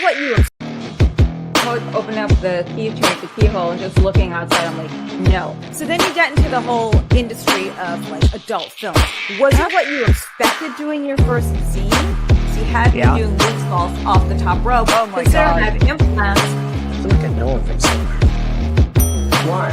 what you open up the keyhole and just looking outside. I'm like, no. So then you get into the whole industry of like adult film. Was it what you expected doing your first scene? So you had me doing moonsaults off the top rope. Oh my God. I have implants. I feel like I know him from somewhere. Why?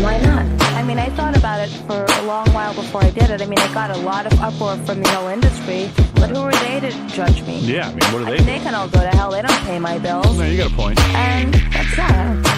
Why not? I mean, I thought about it for a long while before I did it. I mean, I got a lot of uproar from the whole industry, but who are they to judge me? Yeah, I mean, what are they? They can all go to hell. They don't pay my bills. No, you got a point. And that's that.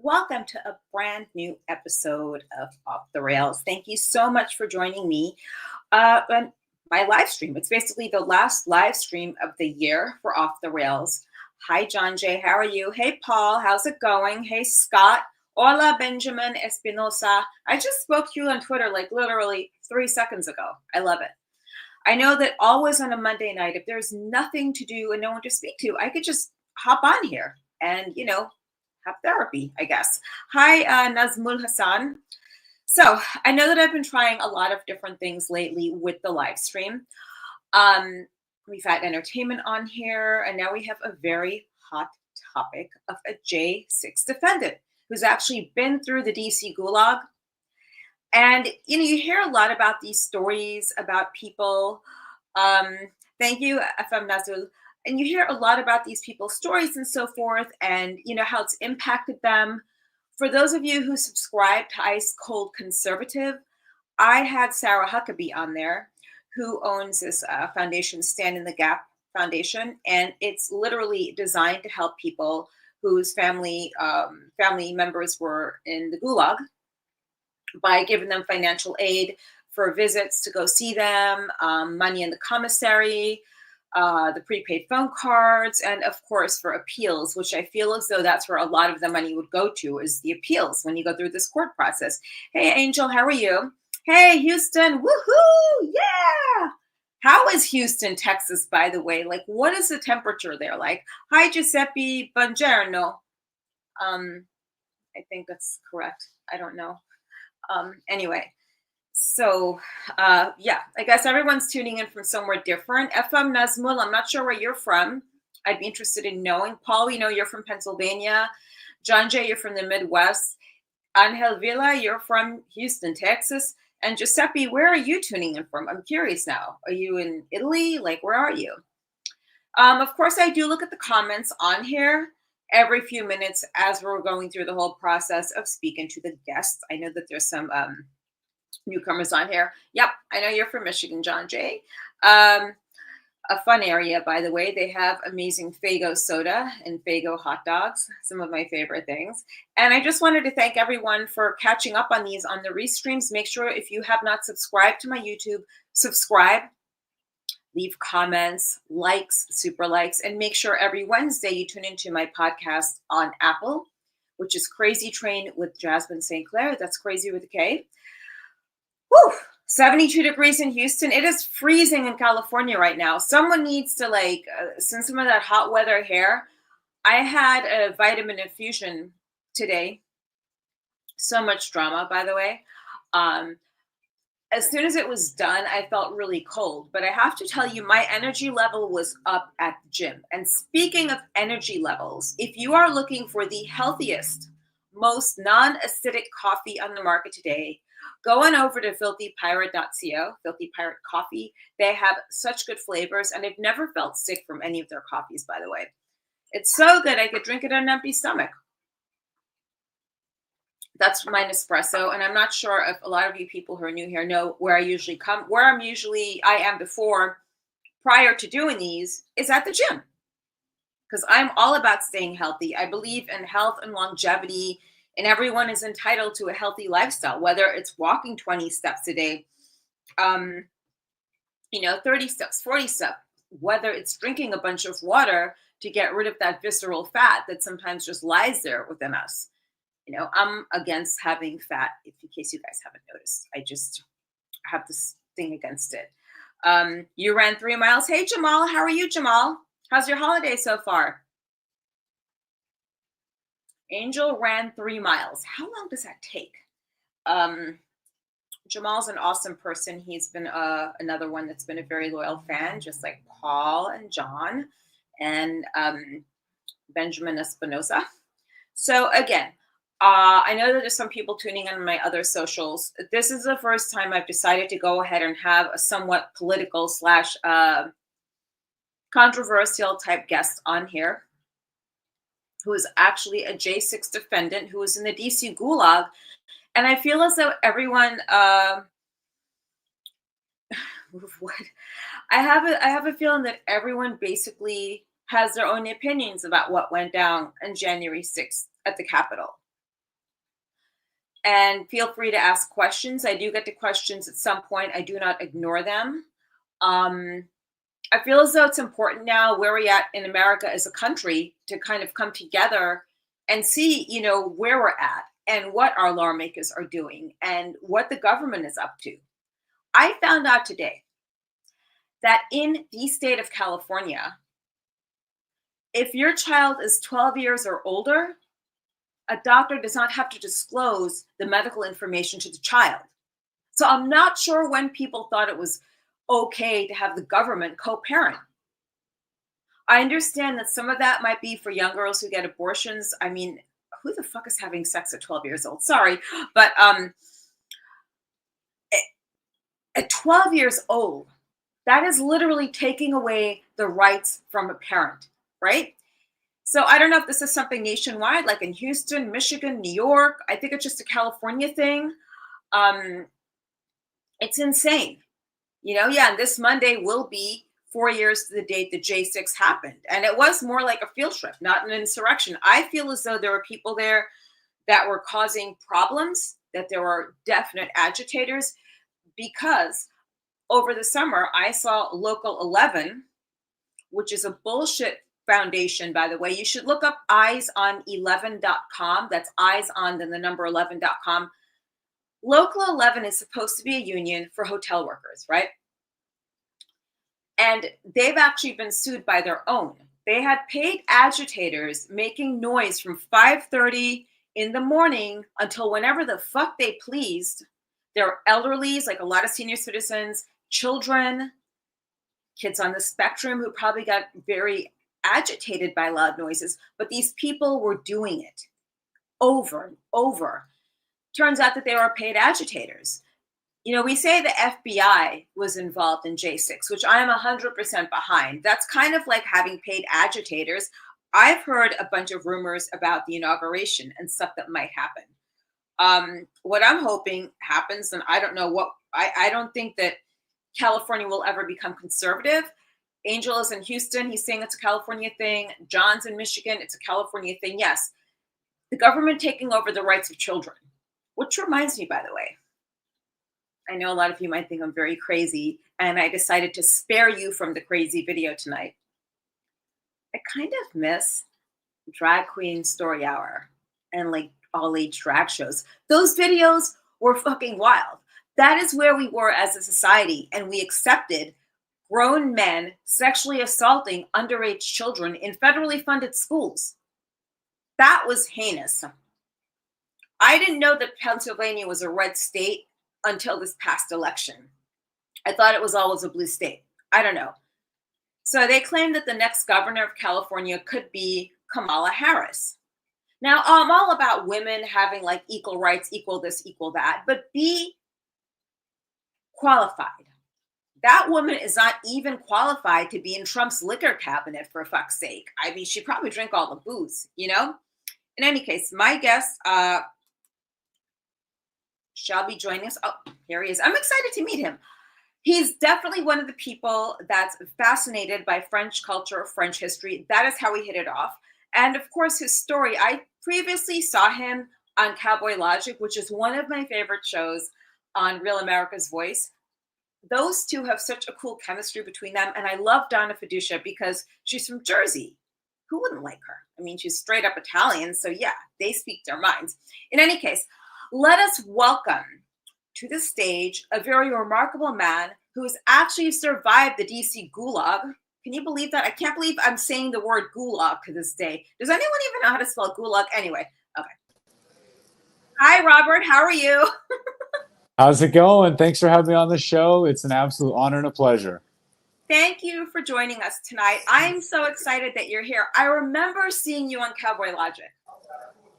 Welcome to a brand new episode of Off the Rails. Thank you so much for joining me on my live stream. It's basically the last live stream of the year for Off the Rails. Hi, John J. How are you? Hey, Paul. How's it going? Hey, Scott. Hola, Benjamin Espinosa. I just spoke to you on Twitter like literally 3 seconds ago. I love it. I know that always on a Monday night, if there's nothing to do and no one to speak to, I could just hop on here and, have therapy, I guess. Hi, Nazmul Hassan. So I know that I've been trying a lot of different things lately with the live stream. We've had entertainment on here, and now we have a very hot topic of a J6 defendant who's actually been through the DC Gulag. And, you hear a lot about these stories about people. Thank you, FM Nazul. And you hear a lot about these people's stories and so forth, and how it's impacted them. For those of you who subscribe to Ice Cold Conservative, I had Sarah Huckabee on there, who owns this foundation, Stand in the Gap Foundation, and it's literally designed to help people whose family members were in the Gulag by giving them financial aid for visits to go see them, money in the commissary, the prepaid phone cards, and of course for appeals, which I feel as though that's where a lot of the money would go to, is the appeals when you go through this court process. Hey, Angel, how are you? Hey, Houston, woohoo, yeah! How is Houston, Texas, by the way? Like, what is the temperature there like? Hi, Giuseppe, buongiorno. I think that's correct. I don't know. Anyway. So, I guess everyone's tuning in from somewhere different. FM Nazmul, I'm not sure where you're from. I'd be interested in knowing. Paul, we know you're from Pennsylvania. John J., you're from the Midwest. Angel Villa, you're from Houston, Texas. And Giuseppe, where are you tuning in from? I'm curious now. Are you in Italy? Like, where are you? Of course, I do look at the comments on here every few minutes as we're going through the whole process of speaking to the guests. I know that there's some newcomers on here. Yep, I know you're from Michigan, John J. A fun area, by the way. They have amazing Faygo soda and Faygo hot dogs, some of my favorite things. And I just wanted to thank everyone for catching up on these on the restreams. Make sure if you have not subscribed to my YouTube, subscribe, leave comments, likes, super likes, and make sure every Wednesday you tune into my podcast on Apple, which is Crazy Train with Jasmine St. Clair. That's crazy with a K. Whew, 72 degrees in Houston. It is freezing in California right now. Someone needs to send some of that hot weather here. I had a vitamin infusion today. So much drama, by the way. As soon as it was done, I felt really cold. But I have to tell you, my energy level was up at the gym. And speaking of energy levels, if you are looking for the healthiest, most non-acidic coffee on the market today, go on over to filthypirate.co, Filthy Pirate Coffee. They have such good flavors, and I've never felt sick from any of their coffees, by the way. It's so good, I could drink it on an empty stomach. That's my Nespresso, and I'm not sure if a lot of you people who are new here know where I usually come. I am before, prior to doing these, is at the gym. Because I'm all about staying healthy. I believe in health and longevity, and everyone is entitled to a healthy lifestyle, whether it's walking 20 steps a day, 30 steps, 40 steps, whether it's drinking a bunch of water to get rid of that visceral fat that sometimes just lies there within us. I'm against having fat, in case you guys haven't noticed. I just have this thing against it. You ran 3 miles. Hey, Jamal. How are you, Jamal? How's your holiday so far? Angel ran 3 miles. How long does that take? Jamal's an awesome person. He's been another one that's been a very loyal fan, just like Paul and John and Benjamin Espinosa. So again, I know that there's some people tuning in on my other socials. This is the first time I've decided to go ahead and have a somewhat political / controversial type guest on here, who is actually a J6 defendant who was in the DC Gulag. And I feel as though everyone, what? I have a feeling that everyone basically has their own opinions about what went down on January 6th at the Capitol. And feel free to ask questions. I do get to questions at some point. I do not ignore them. I feel as though it's important now where we're at in America as a country to kind of come together and see, where we're at and what our lawmakers are doing and what the government is up to. I found out today that in the state of California, if your child is 12 years or older, a doctor does not have to disclose the medical information to the child. So I'm not sure when people thought it was okay to have the government co-parent. I understand that some of that might be for young girls who get abortions. I mean, who the fuck is having sex at 12 years old? Sorry, but at 12 years old, that is literally taking away the rights from a parent, right? So I don't know if this is something nationwide, like in Houston, Michigan, New York. I think it's just a California thing. It's insane. And this Monday will be 4 years to the date the J6 happened. And it was more like a field trip, not an insurrection. I feel as though there were people there that were causing problems, that there were definite agitators, because over the summer, I saw Local 11, which is a bullshit foundation, by the way. You should look up eyeson11.com. That's eyeson, then the number 11.com. Local 11 is supposed to be a union for hotel workers, right? And they've actually been sued by their own. They had paid agitators making noise from 5:30 in the morning until whenever the fuck they pleased. There are elderlies, like a lot of senior citizens, children, kids on the spectrum who probably got very agitated by loud noises, but these people were doing it over and over. Turns out that they were paid agitators. We say the FBI was involved in J6, which I am 100% behind. That's kind of like having paid agitators. I've heard a bunch of rumors about the inauguration and stuff that might happen. What I'm hoping happens, and I don't know what, I don't think that California will ever become conservative. Angel is in Houston. He's saying it's a California thing. John's in Michigan. It's a California thing. Yes. The government taking over the rights of children, which reminds me, by the way, I know a lot of you might think I'm very crazy, and I decided to spare you from the crazy video tonight. I kind of miss Drag Queen Story Hour and like all-age drag shows. Those videos were fucking wild. That is where we were as a society, and we accepted grown men sexually assaulting underage children in federally funded schools. That was heinous. I didn't know that Pennsylvania was a red state until this past election. I thought it was always a blue state. I don't know. So they claim that the next governor of California could be Kamala Harris. Now, I'm all about women having like equal rights, equal this, equal that, but be qualified. That woman is not even qualified to be in Trump's liquor cabinet, for fuck's sake. I mean, she probably drank all the booze, In any case, my guest shall be joining us. Oh, here he is. I'm excited to meet him. He's definitely one of the people that's fascinated by French culture, French history. That is how we hit it off. And of course, his story. I previously saw him on Cowboy Logic, which is one of my favorite shows on Real America's Voice. Those two have such a cool chemistry between them. And I love Donna Fiducia because she's from Jersey. Who wouldn't like her? I mean, she's straight up Italian. So yeah, they speak their minds. In any case, let us welcome to the stage a very remarkable man who's actually survived the DC gulag. Can you believe that? I can't believe I'm saying the word gulag to this day. Does anyone even know how to spell gulag? Anyway, okay. Hi, Robert. How are you? How's it going? Thanks for having me on the show. It's an absolute honor and a pleasure. Thank you for joining us tonight. I'm so excited that you're here. I remember seeing you on Cowboy Logic.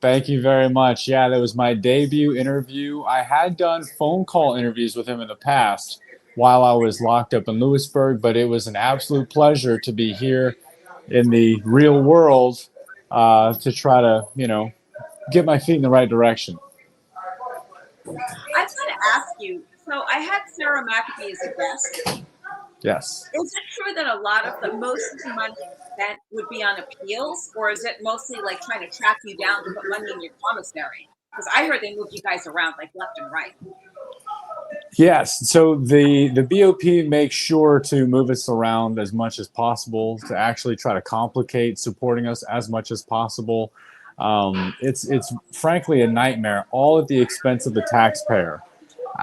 Thank you very much. Yeah, that was my debut interview. I had done phone call interviews with him in the past while I was locked up in Lewisburg, but it was an absolute pleasure to be here in the real world to try to, get my feet in the right direction. I was going to ask you, so I had Sarah McAfee as a guest. Yes. Is it true that a lot of most of the money spent would be on appeals, or is it mostly like trying to track you down to put money in your commissary? Because I heard they moved you guys around like left and right. Yes. So the BOP makes sure to move us around as much as possible to actually try to complicate supporting us as much as possible. It's frankly a nightmare, all at the expense of the taxpayer.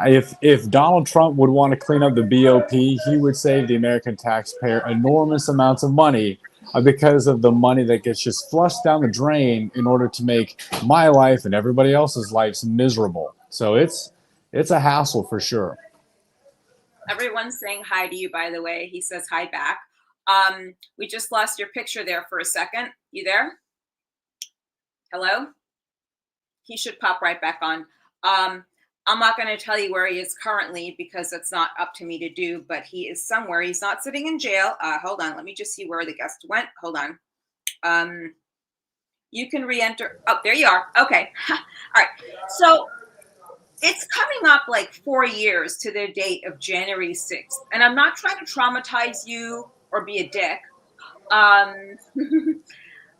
If Donald Trump would want to clean up the BOP, he would save the American taxpayer enormous amounts of money because of the money that gets just flushed down the drain in order to make my life and everybody else's lives miserable. So it's a hassle for sure. Everyone's saying hi to you, by the way. He says hi back. We just lost your picture there for a second. You there? Hello? He should pop right back on. I'm not going to tell you where he is currently because it's not up to me to do, but he is somewhere. He's not sitting in jail. Hold on. Let me just see where the guest went. Hold on. You can re-enter. Oh, there you are. Okay. All right. So it's coming up like 4 years to the date of January 6th. And I'm not trying to traumatize you or be a dick. But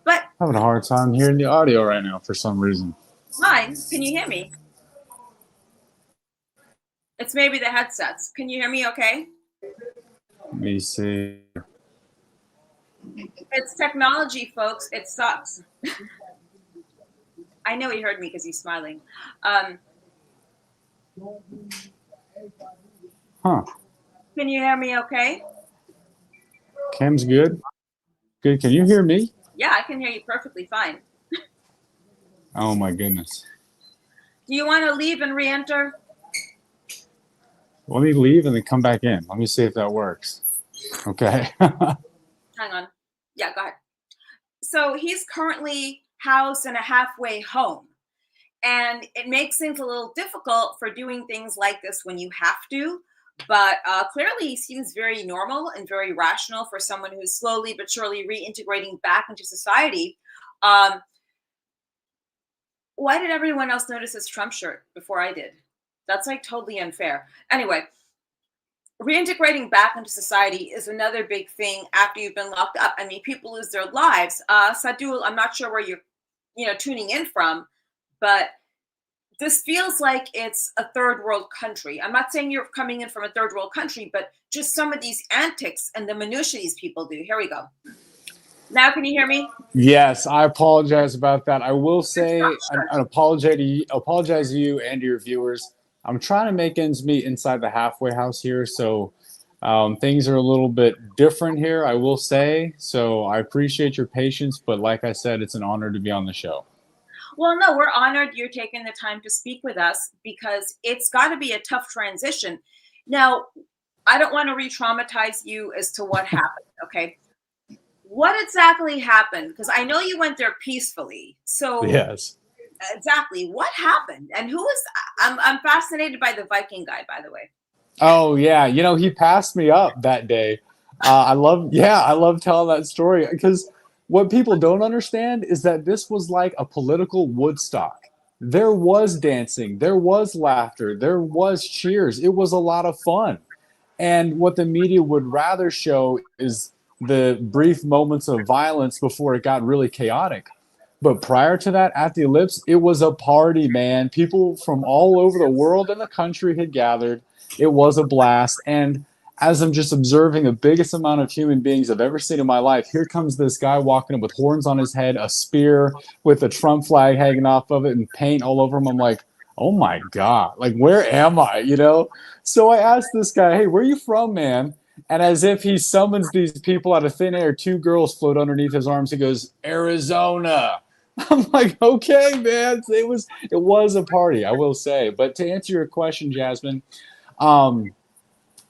I'm having a hard time hearing the audio right now for some reason. fine. Can you hear me? It's maybe the headsets. Can you hear me okay? Let me see. It's technology, folks. It sucks. I know he heard me because he's smiling. Can you hear me okay? Cam's good. Good. Can you hear me? Yeah, I can hear you perfectly fine. Oh my goodness. Do you want to leave and re-enter? Let me leave and then come back in. Let me see if that works. Okay. Hang on. Yeah, go ahead. So he's currently housed in a halfway home. And it makes things a little difficult for doing things like this when you have to. But clearly he seems very normal and very rational for someone who's slowly but surely reintegrating back into society. Why did everyone else notice his Trump shirt before I did? That's like totally unfair. Anyway, reintegrating back into society is another big thing after you've been locked up. I mean, people lose their lives. Sadul, I'm not sure where you're tuning in from, but this feels like it's a third world country. I'm not saying you're coming in from a third world country, but just some of these antics and the minutiae these people do. Here we go. Now, can you hear me? Yes, I apologize about that. I will say I apologize to you and to your viewers. I'm trying to make ends meet inside the halfway house here, so things are a little bit different here, I will say. So I appreciate your patience, but like I said, it's an honor to be on the show. Well, no, we're honored you're taking the time to speak with us because it's got to be a tough transition. Now, I don't want to re-traumatize you as to what happened, okay? What exactly happened? Because I know you went there peacefully. So yes. Exactly. What happened? And who is I'm fascinated by the Viking guy, by the way. Oh yeah, he passed me up that day. I love telling that story because what people don't understand is that this was like a political Woodstock. There was dancing, there was laughter, there was cheers. It was a lot of fun. And what the media would rather show is the brief moments of violence before it got really chaotic. But prior to that, at the Ellipse, it was a party, man. People from all over the world and the country had gathered. It was a blast. And as I'm just observing the biggest amount of human beings I've ever seen in my life, here comes this guy walking up with horns on his head, a spear with a Trump flag hanging off of it and paint all over him. I'm like, oh my God, like, where am I? You know? So I asked this guy, hey, where are you from, man? And as if he summons these people out of thin air, two girls float underneath his arms. He goes, Arizona. I'm like, okay, man. It was a party, I will say. But to answer your question, Jasmine, um,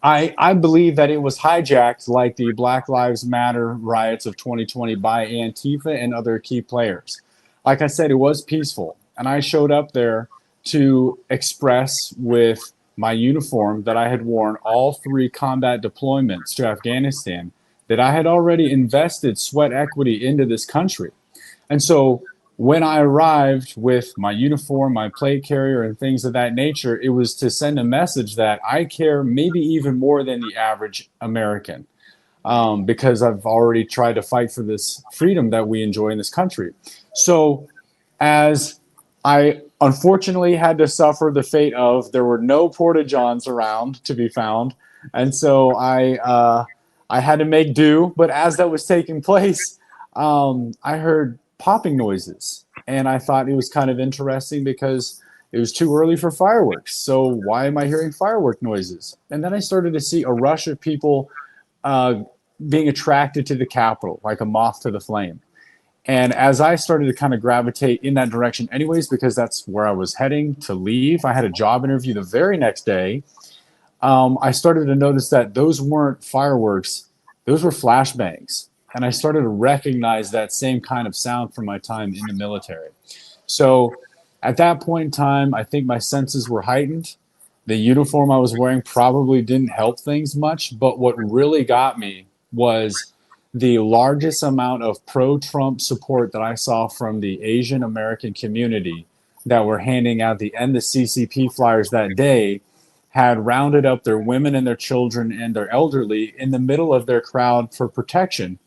I believe that it was hijacked like the Black Lives Matter riots of 2020 by Antifa and other key players. Like I said, it was peaceful. And I showed up there to express with my uniform that I had worn all three combat deployments to Afghanistan that I had already invested sweat equity into this country. And so when I arrived with my uniform, my plate carrier, and things of that nature, it was to send a message that I care maybe even more than the average American, because I've already tried to fight for this freedom that we enjoy in this country. So, as I unfortunately had to suffer the fate of there were no porta johns around to be found, and so I had to make do. But as that was taking place, I heard popping noises, and I thought it was kind of interesting because it was too early for fireworks. So why am I hearing firework noises? And then I started to see a rush of people uh, being attracted to the Capitol, like a moth to the flame. And as I started to kind of gravitate in that direction, anyways, because that's where I was heading to leave, I had a job interview the very next day. I started to notice that those weren't fireworks, those were flashbangs. And I started to recognize that same kind of sound from my time in the military. So at that point in time, I think my senses were heightened. The uniform I was wearing probably didn't help things much, but what really got me was the largest amount of pro Trump support that I saw from the Asian American community that were handing out the End the CCP flyers that day had rounded up their women and their children and their elderly in the middle of their crowd for protection.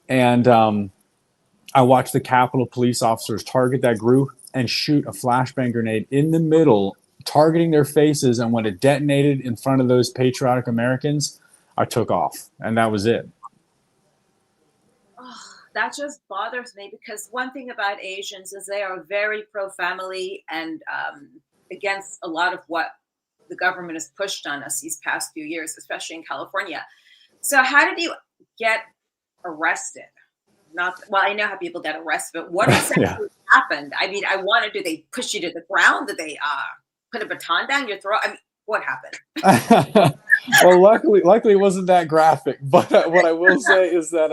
And I watched the Capitol police officers target that group and shoot a flashbang grenade in the middle, targeting their faces. And when it detonated in front of those patriotic Americans, I took off. And that was it. Oh, that just bothers me because one thing about Asians is they are very pro-family and against a lot of what the government has pushed on us these past few years, especially in California. So how did you get arrested? Not well, I know how people get arrested, but what exactly Yeah. happened? I mean, I wanted, did they push you to the ground? Did they put a baton down your throat? I mean, what happened? Well, luckily it wasn't that graphic. But what I will say is that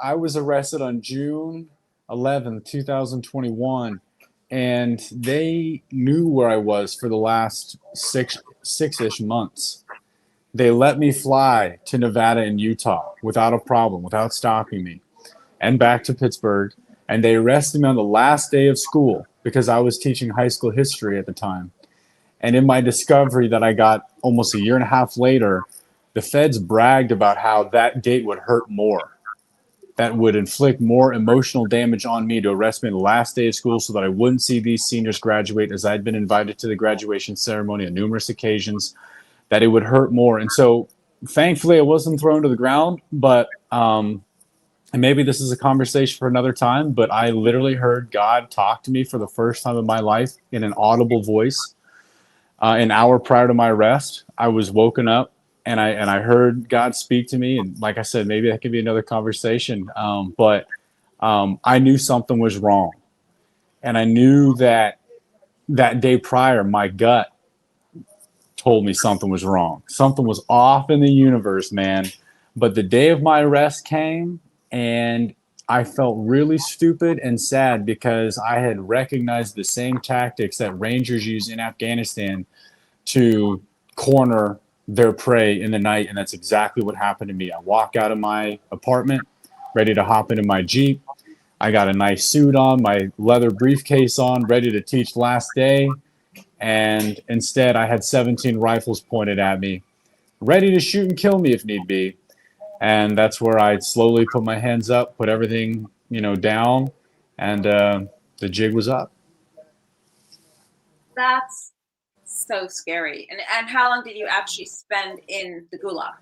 I was arrested on June 11th, 2021, and they knew where I was for the last six-ish months. They let me fly to Nevada and Utah without a problem, without stopping me, and back to Pittsburgh. And they arrested me on the last day of school because I was teaching high school history at the time. And in my discovery that I got almost a year and a half later, the feds bragged about how that date would hurt more, that would inflict more emotional damage on me to arrest me on the last day of school so that I wouldn't see these seniors graduate, as I'd been invited to the graduation ceremony on numerous occasions, that it would hurt more. And so thankfully I wasn't thrown to the ground, but and maybe this is a conversation for another time, but I literally heard God talk to me for the first time in my life in an audible voice. An hour prior to my arrest, I was woken up and I heard God speak to me. And like I said, maybe that could be another conversation. But I knew something was wrong. And I knew that that day prior, my gut told me something was wrong. Something was off in the universe, man. But the day of my arrest came, and I felt really stupid and sad because I had recognized the same tactics that Rangers use in Afghanistan to corner their prey in the night. And that's exactly what happened to me. I walk out of my apartment, ready to hop into my Jeep. I got a nice suit on, my leather briefcase on, ready to teach last day. And instead, I had 17 rifles pointed at me, ready to shoot and kill me if need be. And that's where I slowly put my hands up, put everything, down, and the jig was up. That's so scary. And how long did you actually spend in the gulag?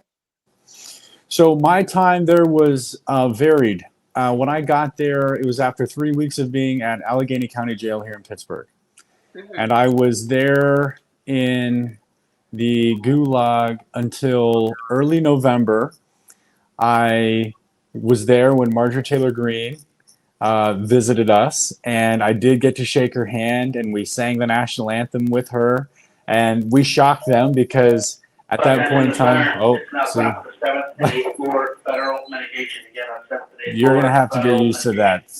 So my time there was varied. when I got there, it was after 3 weeks of being at Allegheny County Jail here in Pittsburgh. And I was there in the gulag until early November. I was there when Marjorie Taylor Greene visited us, and I did get to shake her hand, and we sang the national anthem with her, and we shocked them because at that point in time, you're going to have to get used to that.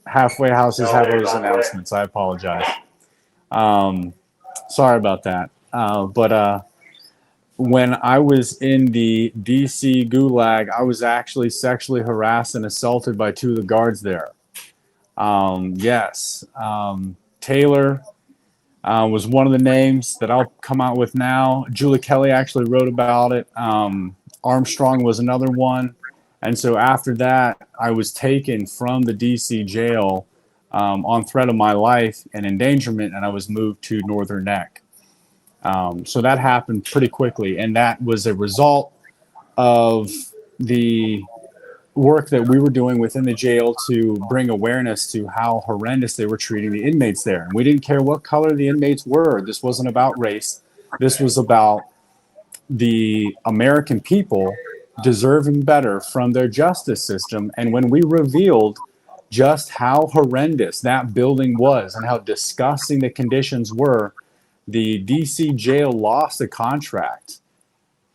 Halfway houses have those announcements. I apologize. Sorry about that. But when I was in the DC gulag, I was actually sexually harassed and assaulted by 2 of the guards there. Yes. Taylor was one of the names that I'll come out with now. Julie Kelly actually wrote about it. Armstrong was another one. And so after that, I was taken from the DC jail on threat of my life and endangerment, and I was moved to Northern Neck. So that happened pretty quickly, and that was a result of the work that we were doing within the jail to bring awareness to how horrendous they were treating the inmates there. And we didn't care what color the inmates were. This wasn't about race. This was about the American people deserving better from their justice system. And when we revealed just how horrendous that building was and how disgusting the conditions were, the DC jail lost a contract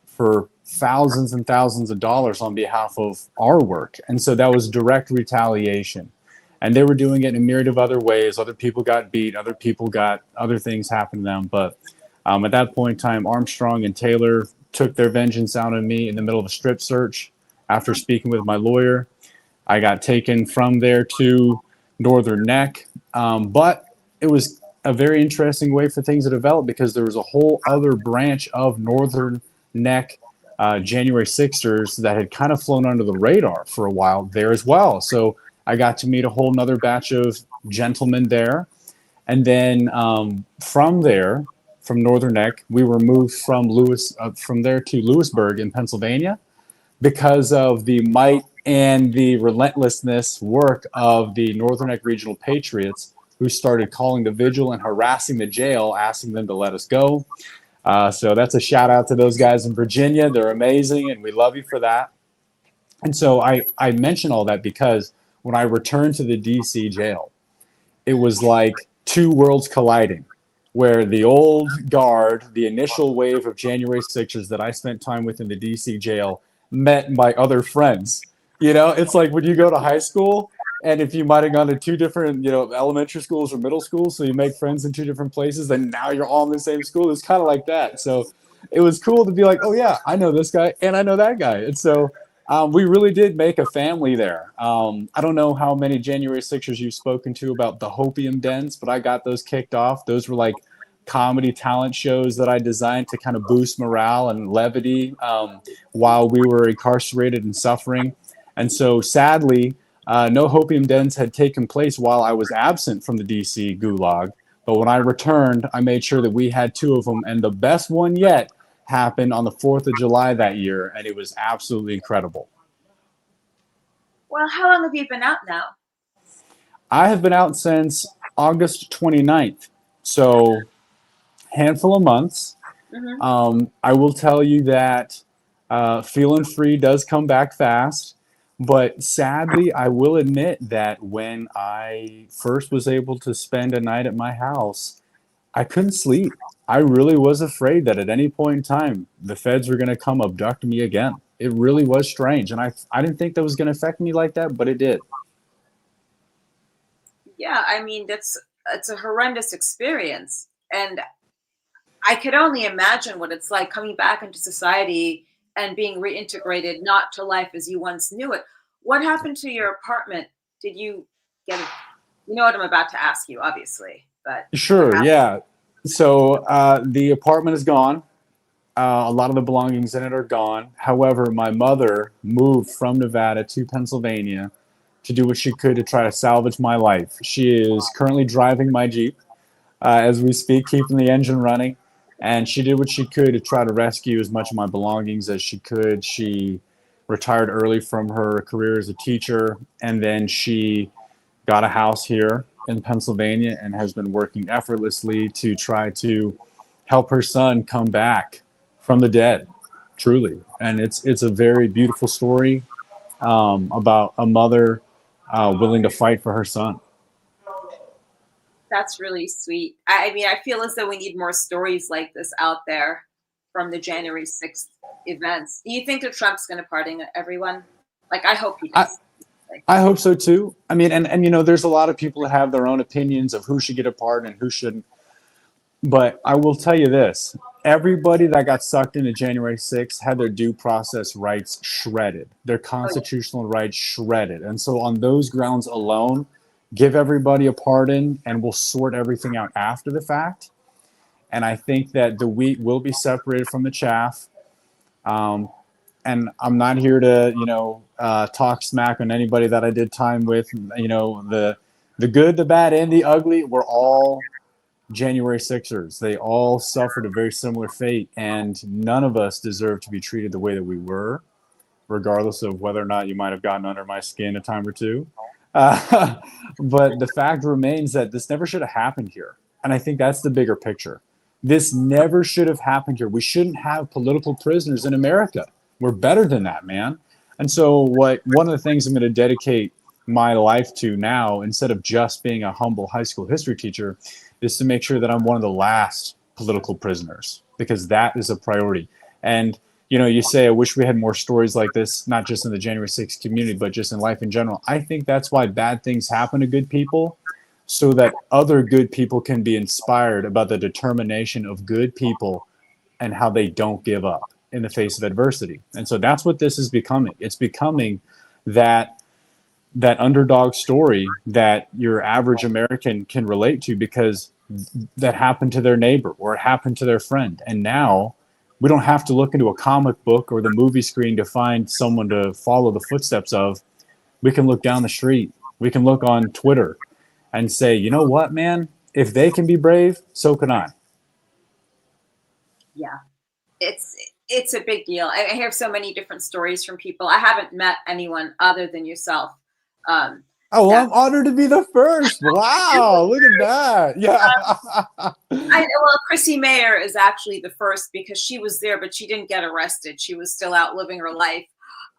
for thousands and thousands of dollars on behalf of our work. And so that was direct retaliation. And they were doing it in a myriad of other ways. Other people got beat, other people got other things happen to them. But at that point in time, Armstrong and Taylor took their vengeance out on me in the middle of a strip search. After speaking with my lawyer, I got taken from there to Northern Neck. But it was a very interesting way for things to develop because there was a whole other branch of Northern Neck January 6ers that had kind of flown under the radar for a while there as well. So I got to meet a whole nother batch of gentlemen there. And then from there, from Northern Neck, we were moved from there to Lewisburg in Pennsylvania because of the might and the relentlessness work of the Northern Neck Regional Patriots, who started calling the vigil and harassing the jail, asking them to let us go. So that's a shout out to those guys in Virginia. They're amazing, and we love you for that. And so I mention all that because when I returned to the DC jail, it was like 2 worlds colliding, where the old guard, the initial wave of January 6ers that I spent time with in the DC jail, met my other friends. You know, it's like when you go to high school, and if you might have gone to 2 different, elementary schools or middle schools, so you make friends in 2 different places, and now you're all in the same school. It's kind of like that. So it was cool to be like, oh yeah, I know this guy and I know that guy. And so we really did make a family there. I don't know how many January 6ers you've spoken to about the Hopium Dens, but I got those kicked off. Those were like comedy talent shows that I designed to kind of boost morale and levity while we were incarcerated and suffering. And so sadly, no Hopium Dens had taken place while I was absent from the DC gulag. But when I returned, I made sure that we had 2 of them. And the best one yet happened on the 4th of July that year. And it was absolutely incredible. Well, how long have you been out now? I have been out since August 29th. So handful of months. Mm-hmm. I will tell you that feeling free does come back fast. But sadly, I will admit that when I first was able to spend a night at my house, I couldn't sleep. I really was afraid that at any point in time, the feds were going to come abduct me again. It really was strange. And I didn't think that was going to affect me like that, but it did. Yeah, I mean, it's a horrendous experience. And I could only imagine what it's like coming back into society and being reintegrated, not to life as you once knew it. What happened to your apartment? Did you get it? You know what I'm about to ask you, obviously. But sure, yeah. So the apartment is gone. A lot of the belongings in it are gone. However, my mother moved from Nevada to Pennsylvania to do what she could to try to salvage my life. She is currently driving my Jeep as we speak, keeping the engine running. And she did what she could to try to rescue as much of my belongings as she could. She retired early from her career as a teacher, and then she got a house here in Pennsylvania and has been working effortlessly to try to help her son come back from the dead, truly. And it's a very beautiful story about a mother willing to fight for her son. That's really sweet. I mean, I feel as though we need more stories like this out there from the January 6th events. Do you think that Trump's going to pardon everyone? Like, I hope he does. I hope so too. I mean, and you know, there's a lot of people that have their own opinions of who should get a pardon and who shouldn't. But I will tell you this: everybody that got sucked into January 6th had their due process rights shredded, their constitutional rights shredded. And so on those grounds alone, give everybody a pardon and we'll sort everything out after the fact. And I think that the wheat will be separated from the chaff. And I'm not here to, you know, talk smack on anybody that I did time with. You know, the good, the bad, and the ugly were all January 6ers. They all suffered a very similar fate, and none of us deserve to be treated the way that we were, regardless of whether or not you might have gotten under my skin a time or two. But the fact remains that this never should have happened here. And I think that's the bigger picture. This never should have happened here. We shouldn't have political prisoners in America. We're better than that, man. And so one of the things I'm going to dedicate my life to now, instead of just being a humble high school history teacher, is to make sure that I'm one of the last political prisoners, because that is a priority. And, you know, you say, I wish we had more stories like this, not just in the January 6th community, but just in life in general. I think that's why bad things happen to good people, so that other good people can be inspired about the determination of good people and how they don't give up in the face of adversity. And so that's what this is becoming. It's becoming that underdog story that your average American can relate to, because that happened to their neighbor or it happened to their friend. And now we don't have to look into a comic book or the movie screen to find someone to follow the footsteps of. We can look down the street. We can look on Twitter and say, you know what, man, if they can be brave, so can I. Yeah, it's a big deal. I hear so many different stories from people. I haven't met anyone other than yourself. I'm honored to be the first. Wow, look at that. Yeah. Well, Chrissy Mayer is actually the first, because she was there, but she didn't get arrested. She was still out living her life.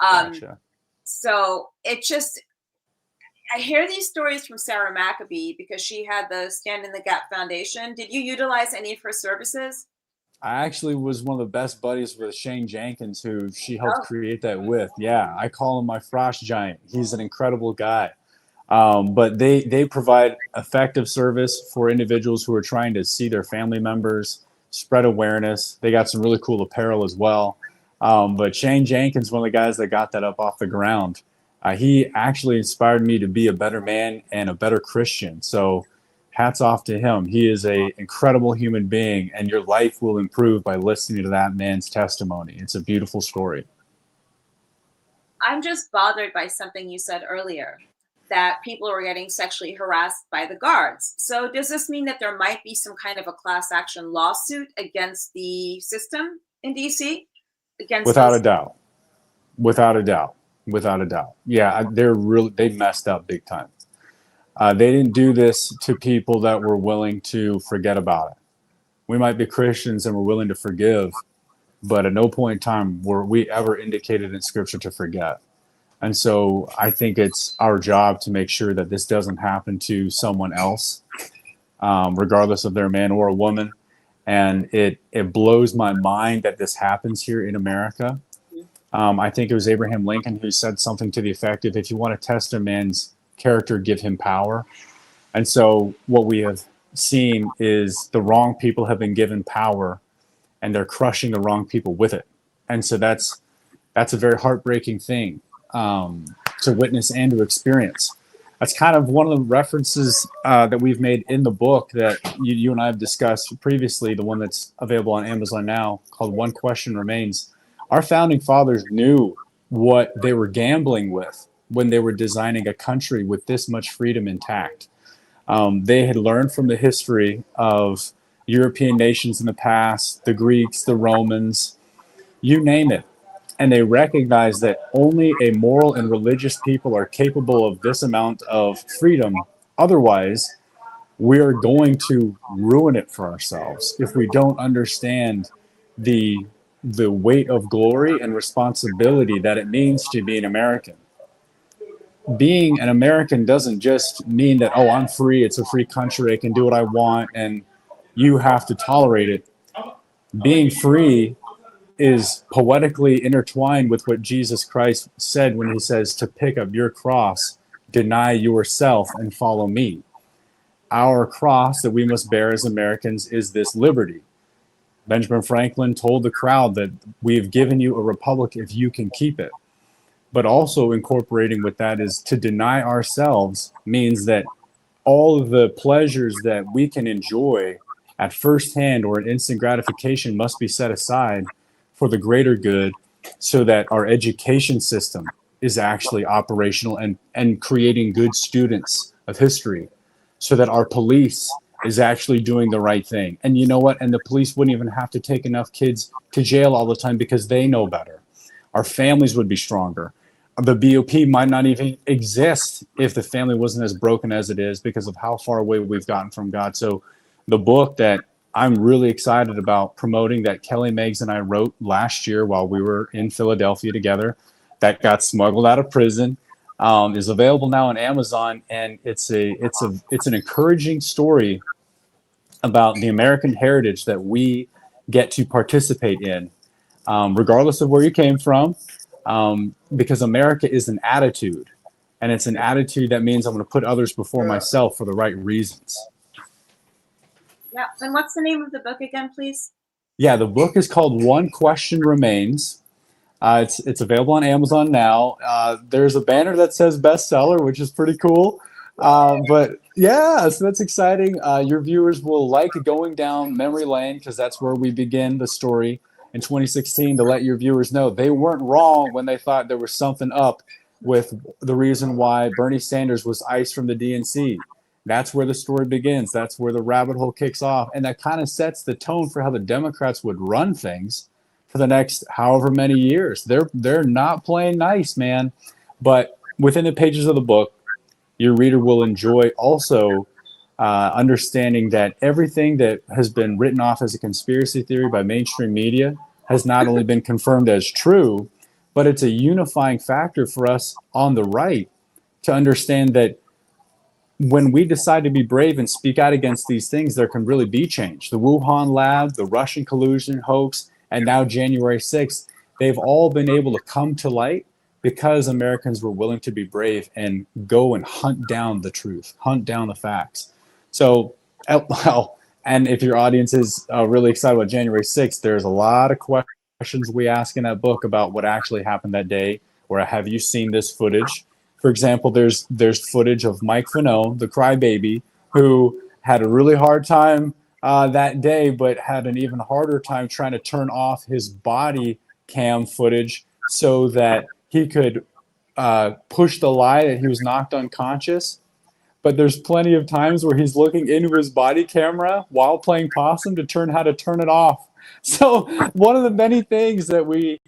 Gotcha. So it just, I hear these stories from Sarah Maccabee because she had the Stand in the Gap Foundation. Did you utilize any of her services? I actually was one of the best buddies with Shane Jenkins, who she helped create that with. Yeah, I call him my frost giant. He's an incredible guy. But they provide effective service for individuals who are trying to see their family members, spread awareness. They got some really cool apparel as well. But Shane Jenkins, one of the guys that got that up off the ground, he actually inspired me to be a better man and a better Christian. So hats off to him. He is an incredible human being, and your life will improve by listening to that man's testimony. It's a beautiful story. I'm just bothered by something you said earlier, that people are getting sexually harassed by the guards. So does this mean that there might be some kind of a class action lawsuit against the system in DC? Without a doubt. Yeah, they messed up big time. They didn't do this to people that were willing to forget about it. We might be Christians and we're willing to forgive, but at no point in time were we ever indicated in Scripture to forget. And so I think it's our job to make sure that this doesn't happen to someone else, regardless of they're a man or a woman. And it blows my mind that this happens here in America. I think it was Abraham Lincoln who said something to the effect of, if you want to test a man's character, give him power. And so what we have seen is the wrong people have been given power, and they're crushing the wrong people with it. And so that's a very heartbreaking thing to witness and to experience. That's kind of one of the references that we've made in the book that you and I have discussed previously, the one that's available on Amazon now, called One Question Remains. Our founding fathers knew what they were gambling with when they were designing a country with this much freedom intact. They had learned from the history of European nations in the past, the Greeks, the Romans, you name it. and they recognize that only a moral and religious people are capable of this amount of freedom. Otherwise, we are going to ruin it for ourselves if we don't understand the weight of glory and responsibility that it means to be an American. Being an American doesn't just mean that, oh, I'm free, it's a free country, I can do what I want, and you have to tolerate it. Being free is poetically intertwined with what Jesus Christ said when he says to pick up your cross, deny yourself, and follow me. Our cross that we must bear as Americans is this liberty. Benjamin Franklin told the crowd that we have given you a republic if you can keep it. But also incorporating with that is to deny ourselves means that all of the pleasures that we can enjoy at first hand or at instant gratification must be set aside for the greater good, so that our education system is actually operational and creating good students of history, so that our police is actually doing the right thing. And you know what? And the police wouldn't even have to take enough kids to jail all the time because they know better. Our families would be stronger. The BOP might not even exist if the family wasn't as broken as it is because of how far away we've gotten from God. So the book that I'm really excited about promoting, that Kelly Meggs and I wrote last year while we were in Philadelphia together, that got smuggled out of prison, is available now on Amazon, and it's an encouraging story about the American heritage that we get to participate in, regardless of where you came from, because America is an attitude, and it's an attitude that means I'm going to put others before myself for the right reasons. Yeah. And what's the name of the book again, please? Yeah, the book is called One Question Remains. It's available on Amazon now. There's a banner that says bestseller, which is pretty cool. But yeah, so that's exciting. Your viewers will like going down memory lane because that's where we begin the story in 2016, to let your viewers know they weren't wrong when they thought there was something up with the reason why Bernie Sanders was iced from the DNC. That's where the story begins. That's where the rabbit hole kicks off. And that kind of sets the tone for how the Democrats would run things for the next however many years. They're not playing nice, man. But within the pages of the book, your reader will enjoy also understanding that everything that has been written off as a conspiracy theory by mainstream media has not only been confirmed as true, but it's a unifying factor for us on the right to understand that when we decide to be brave and speak out against these things, there can really be change. The Wuhan lab, the Russian collusion hoax, and now January 6th, they've all been able to come to light because Americans were willing to be brave and go and hunt down the truth, hunt down the facts. So, well, and if your audience is really excited about January 6th, there's a lot of questions we ask in that book about what actually happened that day, or have you seen this footage? For example, there's footage of Mike Fanone, the crybaby, who had a really hard time that day, but had an even harder time trying to turn off his body cam footage so that he could push the lie that he was knocked unconscious. But there's plenty of times where he's looking into his body camera while playing possum to how to turn it off. So one of the many things that we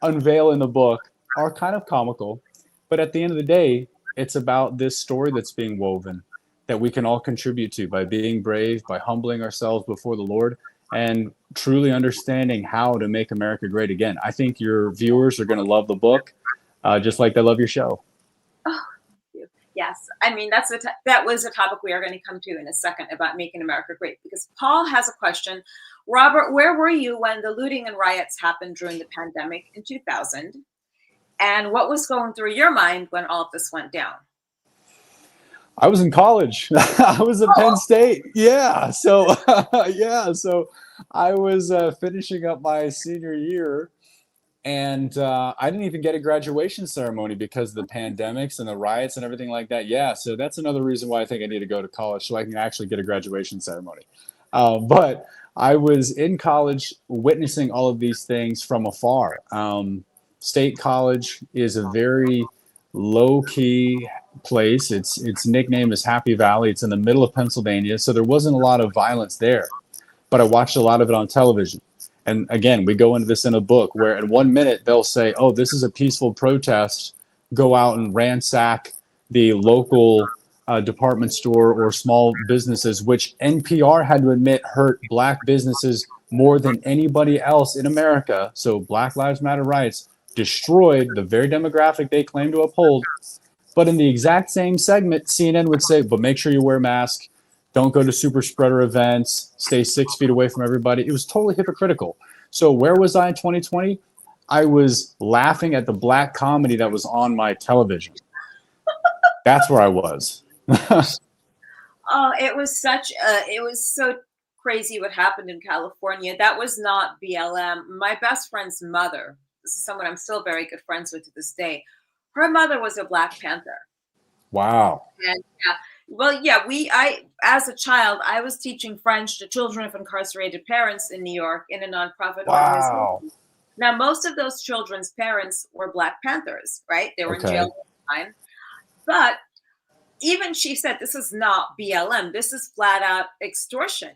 unveil in the book are kind of comical. But at the end of the day, it's about this story that's being woven that we can all contribute to by being brave, by humbling ourselves before the Lord, and truly understanding how to make America great again. I think your viewers are going to love the book, just like they love your show. Oh, yes. I mean, that was a topic we are going to come to in a second about making America great, because Paul has a question. Robert, where were you when the looting and riots happened during the pandemic in 2000? And what was going through your mind when all of this went down? I was in college. I was at Penn State. Yeah. So, So I was finishing up my senior year, and I didn't even get a graduation ceremony because of the pandemics and the riots and everything like that. Yeah. So that's another reason why I think I need to go to college so I can actually get a graduation ceremony. But I was in college witnessing all of these things from afar. State College is a very low-key place. Its nickname is Happy Valley. It's in the middle of Pennsylvania, so there wasn't a lot of violence there. But I watched a lot of it on television. And again, we go into this in a book where in 1 minute they'll say, oh, this is a peaceful protest. Go out and ransack the local department store or small businesses, which NPR had to admit hurt black businesses more than anybody else in America. So Black Lives Matter riots destroyed the very demographic they claim to uphold. But in the exact same segment, CNN would say, but make sure you wear a mask. Don't go to super spreader events. Stay 6 feet away from everybody. It was totally hypocritical. So where was I in 2020? I was laughing at the black comedy that was on my television. That's where I was. Oh, it was so crazy what happened in California. That was not BLM. My best friend's mother, this is someone I'm still very good friends with to this day. Her mother was a Black Panther. Wow. And I as a child, I was teaching French to children of incarcerated parents in New York in a nonprofit organization. Now, most of those children's parents were Black Panthers, right? They were in jail at the time. But even she said, this is not BLM. This is flat out extortion,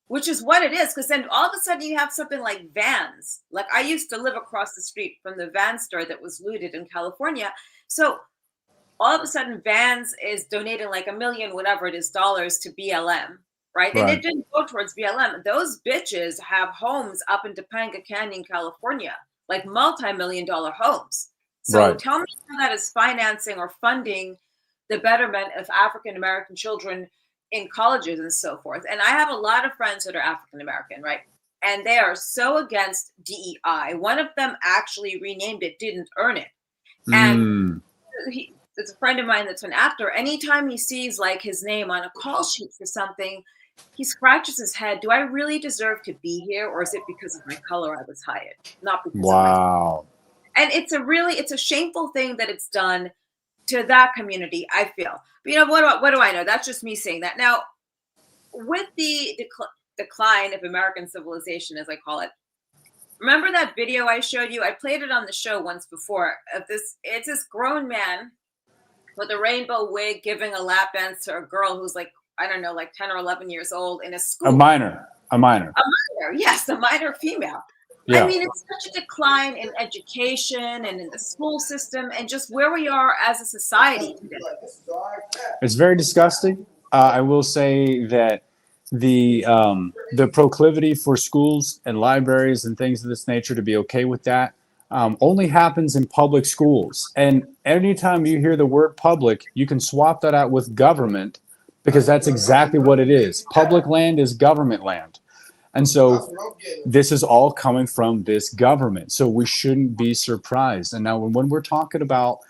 which is what it is. Because then all of a sudden you have something like Vans. Like I used to live across the street from the Vans store that was looted in California. So all of a sudden Vans is donating like $1 million, whatever it is, dollars to BLM, right? And it didn't go towards BLM. Those bitches have homes up in Topanga Canyon, California, like multi-million-dollar homes. So tell me how that is financing or funding the betterment of African-American children in colleges and so forth. And I have a lot of friends that are African-American, right? And they are so against DEI. One of them actually renamed it, didn't earn it. And it's a friend of mine that's an actor. Anytime he sees like his name on a call sheet for something, he scratches his head. Do I really deserve to be here? Or is it because of my color I was hired? Not because of my. And it's a shameful thing that it's done to that community, I feel. But what do I know? That's just me saying that. Now, with the decline of American civilization, as I call it, remember that video I showed you? I played it on the show once before. It's this grown man with a rainbow wig giving a lap dance to a girl who's like, I don't know, like 10 or 11 years old in a school. A minor, yes, a minor female. Yeah. I mean, it's such a decline in education and in the school system and just where we are as a society today. It's very disgusting. I will say that the proclivity for schools and libraries and things of this nature to be okay with that only happens in public schools. And anytime you hear the word public, you can swap that out with government because that's exactly what it is. Public land is government land. And so this is all coming from this government. So we shouldn't be surprised. And now when we're talking about,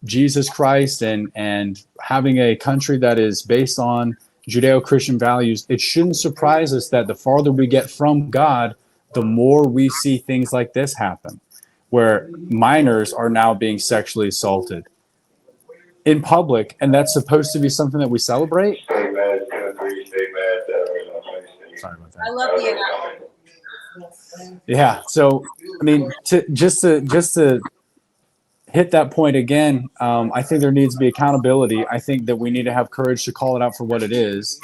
Jesus Christ and having a country that is based on Judeo-Christian values, it shouldn't surprise us that the farther we get from God, the more we see things like this happen, where minors are now being sexually assaulted in public. And that's supposed to be something that we celebrate. Sorry about that. I love the Yeah. So, I mean, just to hit that point again, I think there needs to be accountability. I think that we need to have courage to call it out for what it is,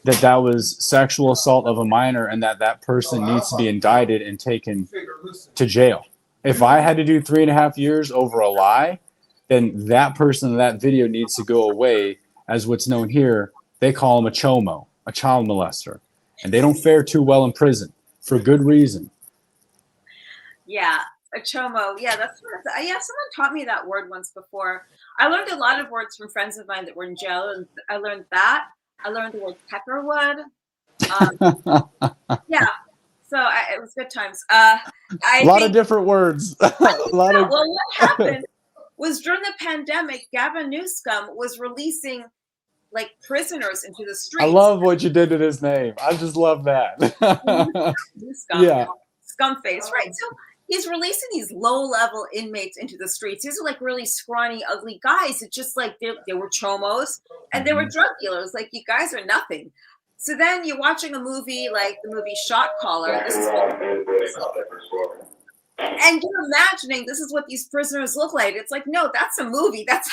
that was sexual assault of a minor and that person needs to be indicted and taken to jail. If I had to do 3.5 years over a lie, then that person in that video needs to go away as what's known here. They call him a chomo, a child molester. And they don't fare too well in prison for good reason. Yeah, a chomo. Yeah, someone taught me that word once before. I learned a lot of words from friends of mine that were in jail. And I learned that. I learned the word Peckerwood. Yeah, so it was good times. A lot of different words. Well, what happened was during the pandemic, Gavin Newsom was releasing like prisoners into the streets. I love what you did to his name. I just love that. Yeah. Scumface, right? So he's releasing these low-level inmates into the streets. These are like really scrawny, ugly guys. It's just like they were chomos and they were drug dealers. Like, you guys are nothing. So then you're watching a movie like the movie Shot Caller. And you're imagining this is what these prisoners look like. It's like, no, that's a movie. That's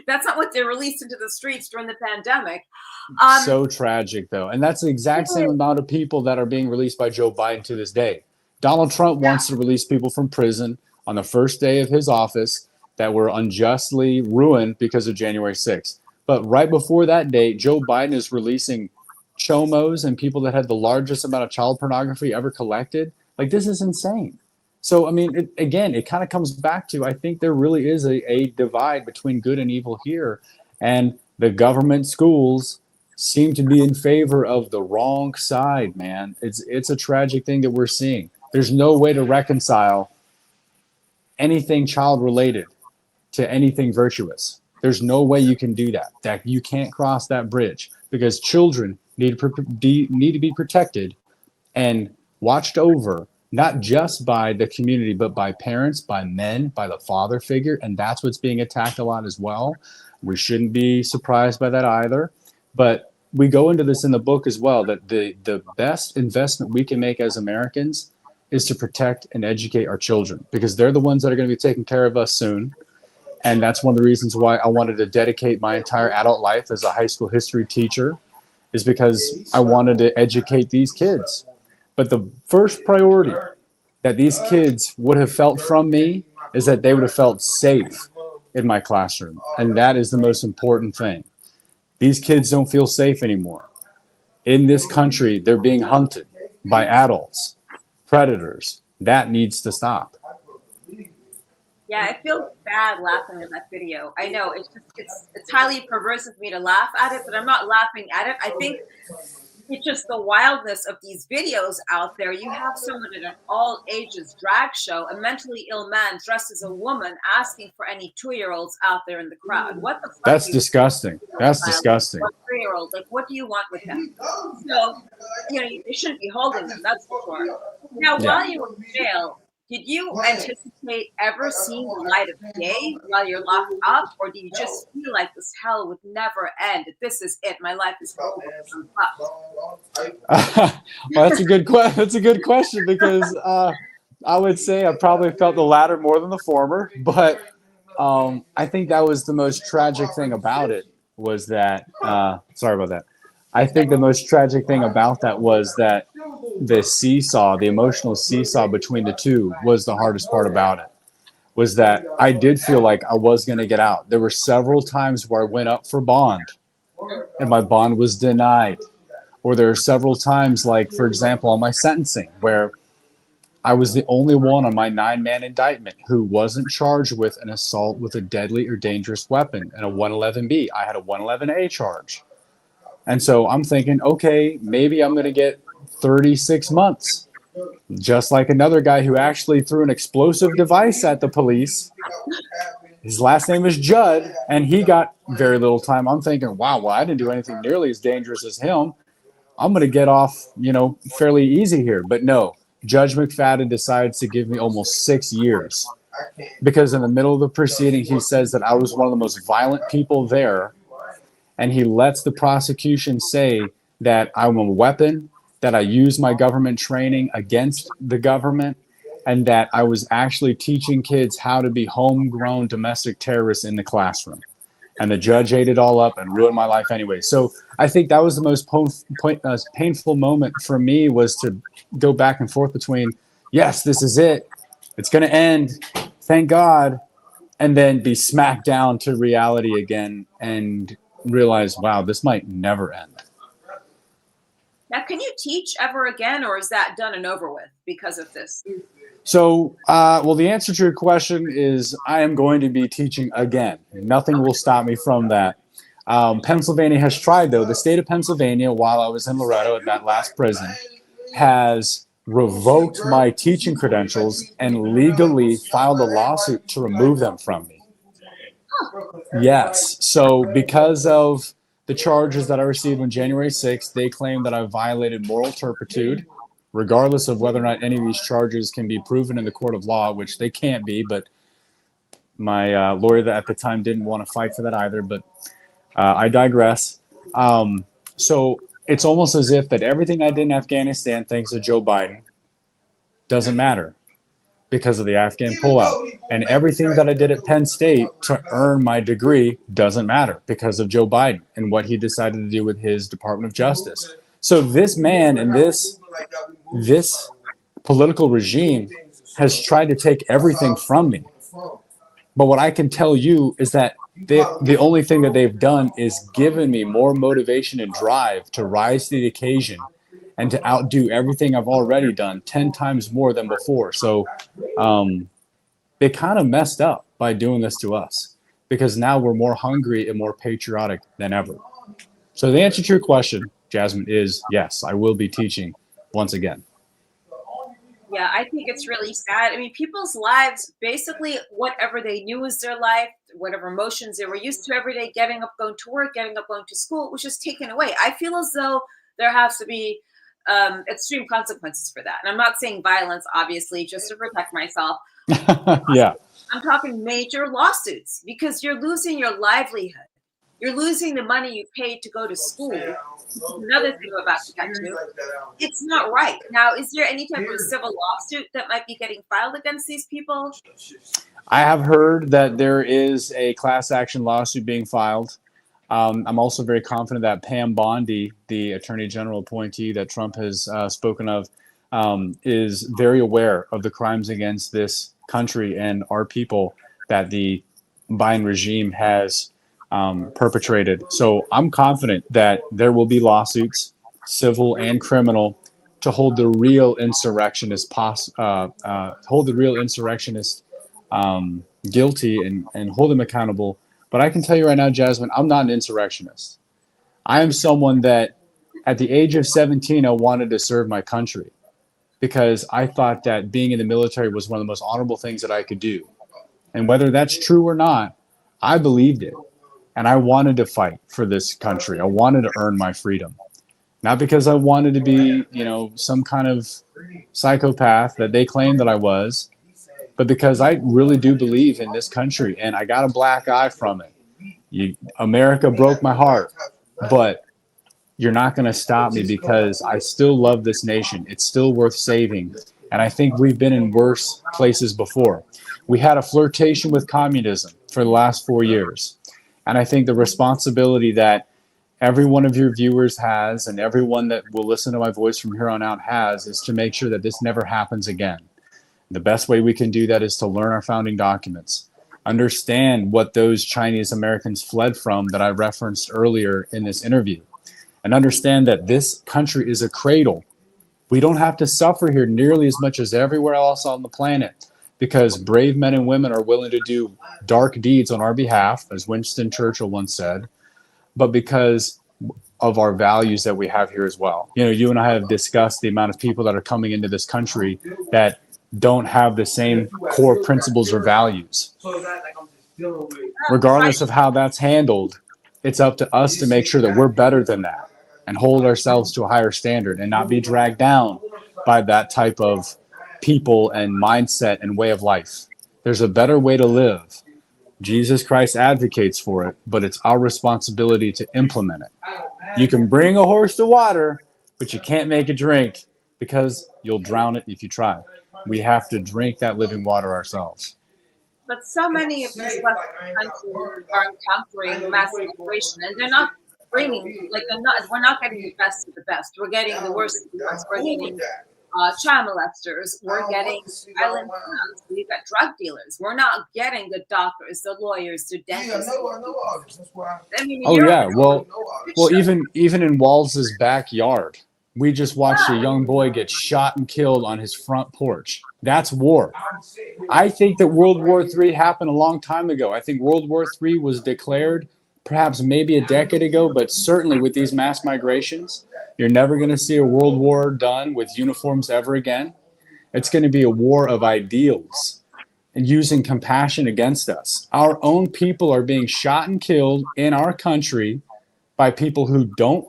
That's not what they released into the streets during the pandemic. So tragic, though. And that's the exact same amount of people that are being released by Joe Biden to this day. Donald Trump wants to release people from prison on the first day of his office that were unjustly ruined because of January 6th. But right before that date, Joe Biden is releasing chomos and people that had the largest amount of child pornography ever collected. Like, this is insane. So, I mean, it kind of comes back to, I think there really is a divide between good and evil here. And the government schools seem to be in favor of the wrong side, man. It's a tragic thing that we're seeing. There's no way to reconcile anything child related to anything virtuous. There's no way you can do that. That you can't cross that bridge, because children need to be protected and watched over, not just by the community, but by parents, by men, by the father figure. And that's what's being attacked a lot as well. We shouldn't be surprised by that either. But we go into this in the book as well, that the best investment we can make as Americans is to protect and educate our children, because they're the ones that are going to be taking care of us soon. And that's one of the reasons why I wanted to dedicate my entire adult life as a high school history teacher, is because I wanted to educate these kids. But the first priority that these kids would have felt from me is that they would have felt safe in my classroom. And that is the most important thing. These kids don't feel safe anymore. In this country, they're being hunted by adults, predators. That needs to stop. Yeah, I feel bad laughing at that video. I know it's highly perverse of me to laugh at it, but I'm not laughing at it. I think it's just the wildness of these videos out there. You have someone at an all ages drag show, a mentally ill man dressed as a woman, asking for any 2-year-olds out there in the crowd. What the fuck? That's disgusting. That's disgusting. 3-year-old, like, what do you want with him? So, you shouldn't be holding them. That's for sure. Now, while you were in jail, did you anticipate ever seeing the light of day while you're locked up, or do you just feel like this hell would never end? This is it. My life is over. Well, that's a good question, because I would say I probably felt the latter more than the former. But I think that was the most tragic thing about it, was that sorry about that. I think the most tragic thing about that was that the emotional seesaw between the two was the hardest part about it, was that I did feel like I was going to get out. There were several times where I went up for bond and my bond was denied. Or there are several times, like, for example, on my sentencing, where I was the only one on my 9-man indictment who wasn't charged with an assault with a deadly or dangerous weapon and a 111B. I had a 111A charge. And so I'm thinking, okay, maybe I'm going to get 36 months, just like another guy who actually threw an explosive device at the police. His last name is Judd, and he got very little time. I'm thinking, wow, well, I didn't do anything nearly as dangerous as him. I'm going to get off, fairly easy here. But no, Judge McFadden decides to give me almost 6 years, because in the middle of the proceeding, he says that I was one of the most violent people there. And he lets the prosecution say that I'm a weapon, that I use my government training against the government, and that I was actually teaching kids how to be homegrown domestic terrorists in the classroom. And the judge ate it all up and ruined my life anyway. So I think that was the most painful moment for me, was to go back and forth between, yes, this is it. It's going to end. Thank God. And then be smacked down to reality again and realize, wow, this might never end. Now, can you teach ever again, or is that done and over with because of this? So, well, the answer to your question is I am going to be teaching again. Nothing will stop me from that. Pennsylvania has tried, though. The state of Pennsylvania, while I was in Loretto at that last prison, has revoked my teaching credentials and legally filed a lawsuit to remove them from me. Yes. So because of the charges that I received on January 6th, they claim that I violated moral turpitude, regardless of whether or not any of these charges can be proven in the court of law, which they can't be. But my lawyer at the time didn't want to fight for that either. But I digress. So it's almost as if that everything I did in Afghanistan, thanks to Joe Biden, doesn't matter. because of the Afghan pullout. And everything that I did at Penn State to earn my degree doesn't matter because of Joe Biden and what he decided to do with his Department of Justice. So this man and this political regime has tried to take everything from me. But what I can tell you is that the only thing that they've done is given me more motivation and drive to rise to the occasion and to outdo everything I've already done 10 times more than before. So they kind of messed up by doing this to us because now we're more hungry and more patriotic than ever. So the answer to your question, Jasmine, is yes, I will be teaching once again. Yeah, I think it's really sad. I mean, people's lives, basically whatever they knew was their life, whatever emotions they were used to every day, getting up, going to work, getting up, going to school, was just taken away. I feel as though there has to be extreme consequences for that. And I'm not saying violence, obviously, just to protect myself. Yeah. I'm talking major lawsuits because you're losing your livelihood. You're losing the money you paid to go to school. Another thing I'm about to get to. It's not right. Now, is there any type of civil lawsuit that might be getting filed against these people? I have heard that there is a class action lawsuit being filed. I'm also very confident that Pam Bondi, the Attorney General appointee that Trump has spoken of, is very aware of the crimes against this country and our people that the Biden regime has perpetrated. So I'm confident that there will be lawsuits, civil and criminal, to hold the real insurrectionists guilty and hold them accountable. But I can tell you right now, Jasmine, I'm not an insurrectionist. I am someone that at the age of 17, I wanted to serve my country because I thought that being in the military was one of the most honorable things that I could do. And whether that's true or not, I believed it. And I wanted to fight for this country. I wanted to earn my freedom. Not because I wanted to be, some kind of psychopath that they claimed that I was, but because I really do believe in this country and I got a black eye from it. America broke my heart, but you're not going to stop me because I still love this nation. It's still worth saving. And I think we've been in worse places before. We had a flirtation with communism for the last 4 years. And I think the responsibility that every one of your viewers has and everyone that will listen to my voice from here on out has is to make sure that this never happens again. The best way we can do that is to learn our founding documents, understand what those Chinese Americans fled from that I referenced earlier in this interview, and understand that this country is a cradle. We don't have to suffer here nearly as much as everywhere else on the planet because brave men and women are willing to do dark deeds on our behalf, as Winston Churchill once said, but because of our values that we have here as well. You and I have discussed the amount of people that are coming into this country that don't have the same core principles or values. Regardless of how that's handled, it's up to us to make sure that we're better than that and hold ourselves to a higher standard and not be dragged down by that type of people and mindset and way of life. There's a better way to live. Jesus Christ advocates for it, but it's our responsibility to implement it. You can bring a horse to water, but you can't make it drink because you'll drown it if you try. We have to drink that living water ourselves. But so many of these Western countries are encountering mass immigration, and they're not we're not getting the best of the best. We're getting the worst of the worst. We're getting child molesters. We're getting violent crimes. We've got drug dealers. We're not getting the doctors, the lawyers, the dentists. I mean, Well, even in Walls's backyard, we just watched a young boy get shot and killed on his front porch. That's war. I think that World War III happened a long time ago. I think World War III was declared perhaps maybe a decade ago, but certainly with these mass migrations, you're never going to see a world war done with uniforms ever again. It's going to be a war of ideals and using compassion against us. Our own people are being shot and killed in our country by people who don't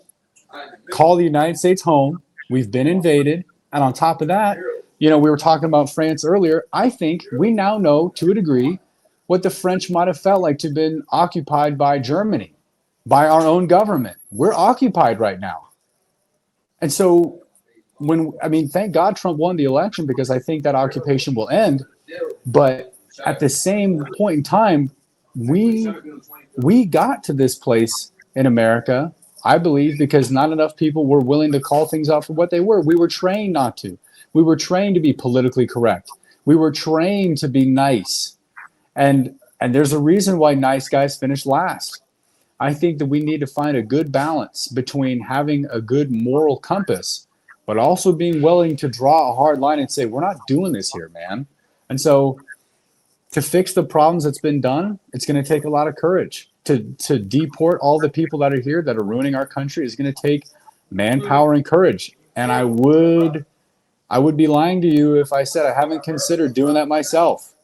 call the United States home. We've been invaded. And on top of that, we were talking about France earlier. I think we now know to a degree what the French might have felt like to have been occupied by Germany, by our own government. We're occupied right now. And so thank God Trump won the election, because I think that occupation will end. But at the same point in time, we got to this place in America, I believe, because not enough people were willing to call things out for what they were. We were trained not to. We were trained to be politically correct. We were trained to be nice. And there's a reason why nice guys finish last. I think that we need to find a good balance between having a good moral compass, but also being willing to draw a hard line and say, we're not doing this here, man. And so to fix the problems that's been done, it's going to take a lot of courage. To deport all the people that are here that are ruining our country is going to take manpower and courage. And I would be lying to you if I said I haven't considered doing that myself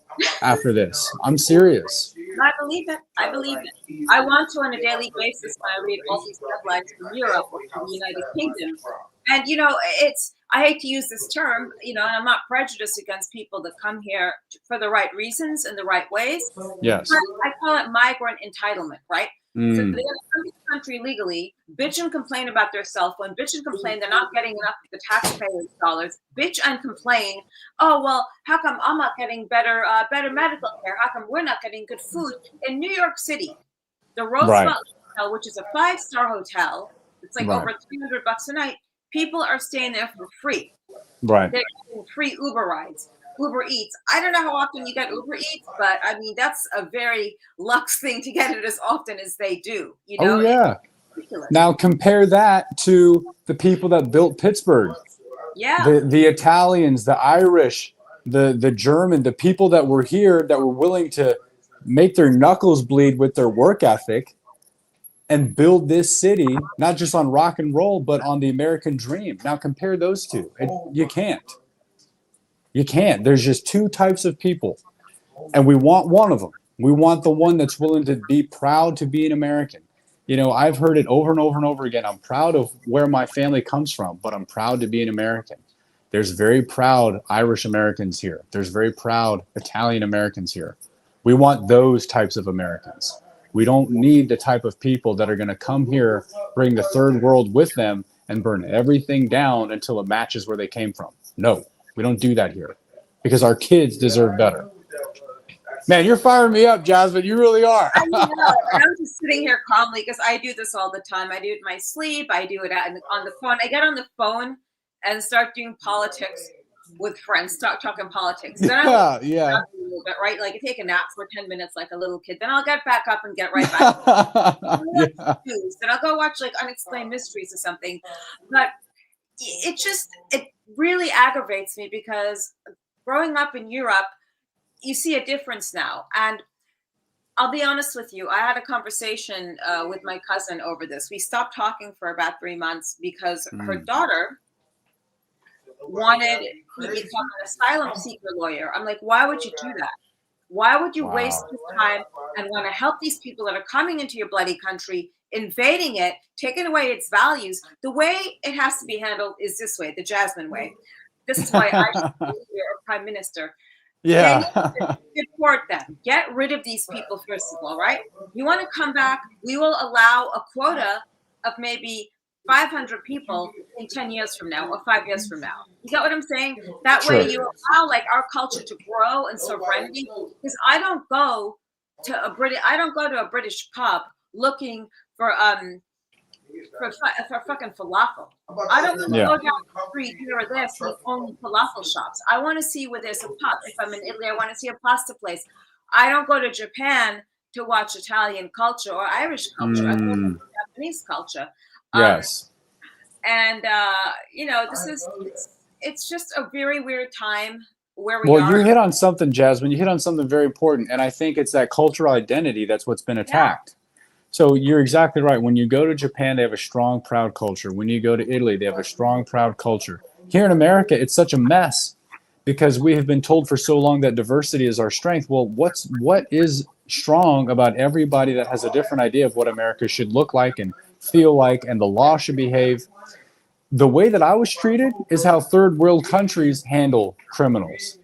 after this. I'm serious. I believe it. I believe it. I want to on a daily basis when I read all these headlines from Europe or from the United Kingdom. And, I hate to use this term, and I'm not prejudiced against people that come here for the right reasons and the right ways. Yes. But I call it migrant entitlement, right? So they come to the country legally, bitch and complain about their cell phone, bitch and complain they're not getting enough of the taxpayers' dollars, bitch and complain, oh, well, how come I'm not getting better medical care? How come we're not getting good food? In New York City, the Roosevelt Hotel, which is a 5-star hotel, it's like over $300 a night, people are staying there for free. Right. They're getting free Uber rides. Uber Eats. I don't know how often you get Uber Eats, but that's a very luxe thing to get it as often as they do. Oh, yeah. Now compare that to the people that built Pittsburgh. Yeah. The Italians, the Irish, the German, the people that were here that were willing to make their knuckles bleed with their work ethic and build this city, not just on rock and roll, but on the American dream. Now compare those two. You can't. You can't. There's just two types of people, and we want one of them. We want the one that's willing to be proud to be an American. I've heard it over and over and over again. I'm proud of where my family comes from, but I'm proud to be an American. There's very proud Irish Americans here. There's very proud Italian Americans here. We want those types of Americans. We don't need the type of people that are going to come here, bring the third world with them, and burn everything down until it matches where they came from. No. We don't do that here because our kids deserve better. Man, you're firing me up, Jasmine. You really are. I know. I'm just sitting here calmly because I do this all the time. I do it in my sleep. I do it on the phone. I get on the phone and start doing politics with friends, start talking politics. Then yeah. A little bit, right? Like I take a nap for 10 minutes like a little kid. Then I'll get back up and get right back. Then I'll go watch like Unexplained Mysteries or something. But it really aggravates me because growing up in Europe, you see a difference now. And I'll be honest with you, I had a conversation with my cousin over this. We stopped talking for about 3 months because her daughter wanted to become an asylum seeker lawyer. I'm like, why would you do that? Why would you waste your time and want to help these people that are coming into your bloody country, invading it, taking away its values? The way it has to be handled is this way, the Jasmine way. This is why I should be a prime minister. Yeah. Deport them. Get rid of these people, first of all, right? You want to come back, we will allow a quota of maybe 500 people in 10 years from now or 5 years from now. You get what I'm saying? That way you allow like our culture to grow and sovereignty. Because I don't go to a British pub looking for fucking falafel. I don't want to go down the street here or there see only falafel shops. I want to see where there's a pub. If I'm in Italy, I want to see a pasta place. I don't go to Japan to watch Italian culture or Irish culture. I go to Japanese culture. Yes. It's just a very weird time where we are. Well, you hit on something, Jasmine. You hit on something very important. And I think it's that cultural identity that's what's been attacked. Yeah. So you're exactly right. When you go to Japan, they have a strong, proud culture. When you go to Italy, they have a strong, proud culture. Here in America, it's such a mess because we have been told for so long that diversity is our strength. Well, what is strong about everybody that has a different idea of what America should look like and feel like and the law should behave? The way that I was treated is how third world countries handle criminals.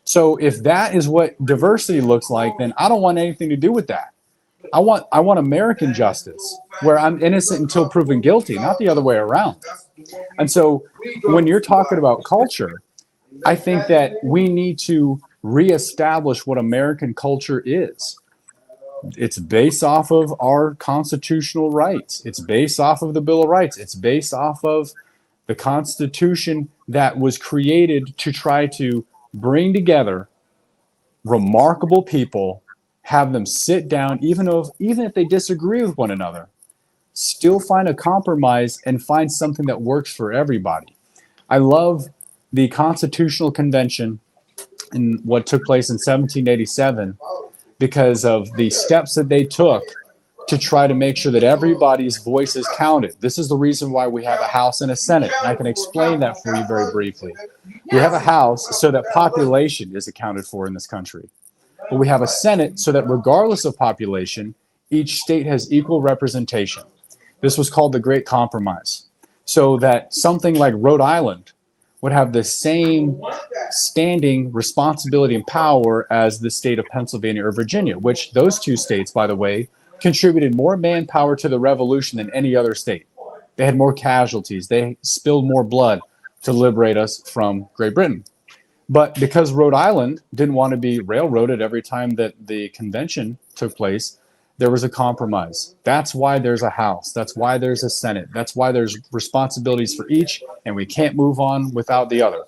So if that is what diversity looks like, then I don't want anything to do with that. I want American justice. where I'm innocent until proven guilty, not the other way around. And so when you're talking about culture, I think that we need to reestablish what American culture is. It's based off of our constitutional rights. It's based off of the Bill of Rights. It's based off of the Constitution that was created to try to bring together remarkable people, have them sit down, even if they disagree with one another, still find a compromise and find something that works for everybody. I love the Constitutional Convention in what took place in 1787 because of the steps that they took to try to make sure that everybody's voice is counted. This is the reason why we have a House and a Senate. And I can explain that for you very briefly. We have a House so that population is accounted for in this country. But we have a Senate so that regardless of population, each state has equal representation. This was called the Great Compromise. So that something like Rhode Island would have the same standing, responsibility, and power as the state of Pennsylvania or Virginia, which those two states, by the way, contributed more manpower to the revolution than any other state. They had more casualties. They spilled more blood to liberate us from Great Britain. But because Rhode Island didn't want to be railroaded every time that the convention took place, there was a compromise. That's why there's a House. That's why there's a Senate. That's why there's responsibilities for each, and we can't move on without the other.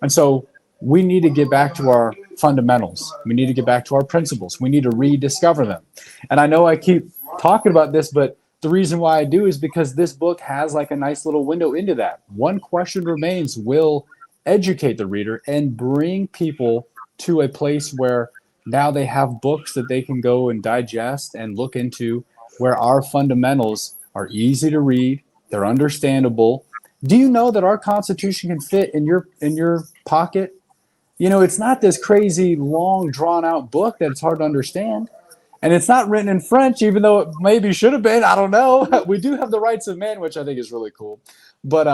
And so we need to get back to our fundamentals. We need to get back to our principles. We need to rediscover them. And I know I keep talking about this, but the reason why I do is because this book has like a nice little window into that. One Question Remains will educate the reader and bring people to a place where now they have books that they can go and digest and look into, where our fundamentals are easy to read, they're understandable. Do you know that our Constitution can fit in your pocket? You know, it's not this crazy, long, drawn-out book that it's hard to understand. And it's not written in French, even though it maybe should have been. I don't know. We do have the rights of man, which I think is really cool. But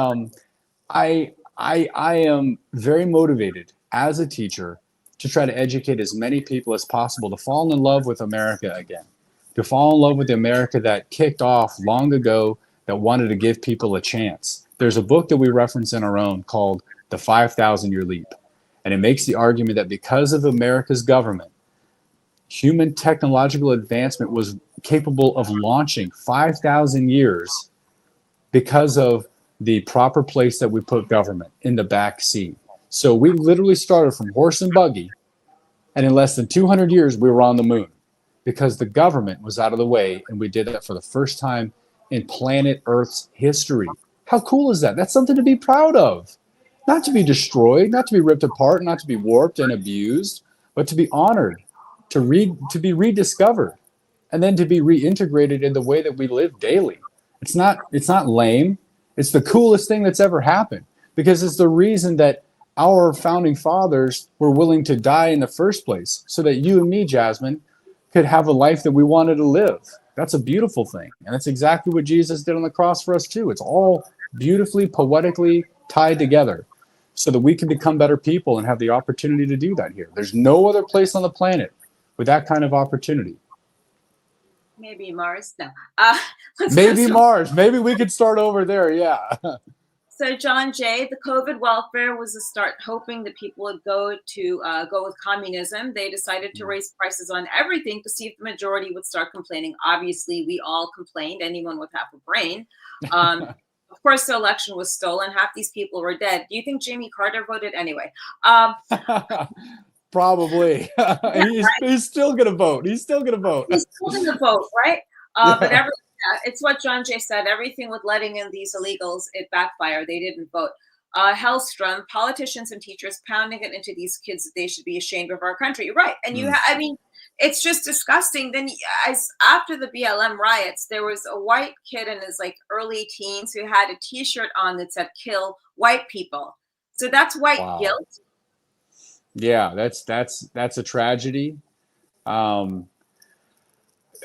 I am very motivated as a teacher to try to educate as many people as possible to fall in love with America again, to fall in love with the America that kicked off long ago, that wanted to give people a chance. There's a book that we reference in our own called The 5,000-Year Leap. And it makes the argument that because of America's government, human technological advancement was capable of launching 5,000 years because of the proper place that we put government, in the back seat. So we literally started from horse and buggy, and in less than 200 years, we were on the moon because the government was out of the way, and we did that for the first time in planet Earth's history. How cool is that? That's something to be proud of. Not to be destroyed, not to be ripped apart, not to be warped and abused, but to be honored, to be rediscovered, and then to be reintegrated in the way that we live daily. It's not lame. It's the coolest thing that's ever happened, because it's the reason that our founding fathers were willing to die in the first place so that you and me, Jasmine, could have a life that we wanted to live. That's a beautiful thing. And that's exactly what Jesus did on the cross for us too. It's all beautifully, poetically tied together so that we can become better people and have the opportunity to do that here. There's no other place on the planet with that kind of opportunity. Maybe Mars. No. Maybe Mars. Maybe we could start over there. Yeah. So John Jay, the COVID welfare was a start, hoping that people would go with communism. They decided to raise prices on everything to see if the majority would start complaining. Obviously, we all complained. Anyone with half a brain. Of course, the election was stolen. Half these people were dead. Do you think Jimmy Carter voted anyway? Probably. He's still going to vote. He's still going to vote. He's still going to vote, right? But it's what John Jay said. Everything with letting in these illegals, it backfired. They didn't vote. Hellstrom, politicians and teachers pounding it into these kids that they should be ashamed of our country. You're right. And I mean, it's just disgusting. Then after the BLM riots, there was a white kid in his like early teens who had a T-shirt on that said "Kill white people." So that's white guilt. Yeah, that's a tragedy.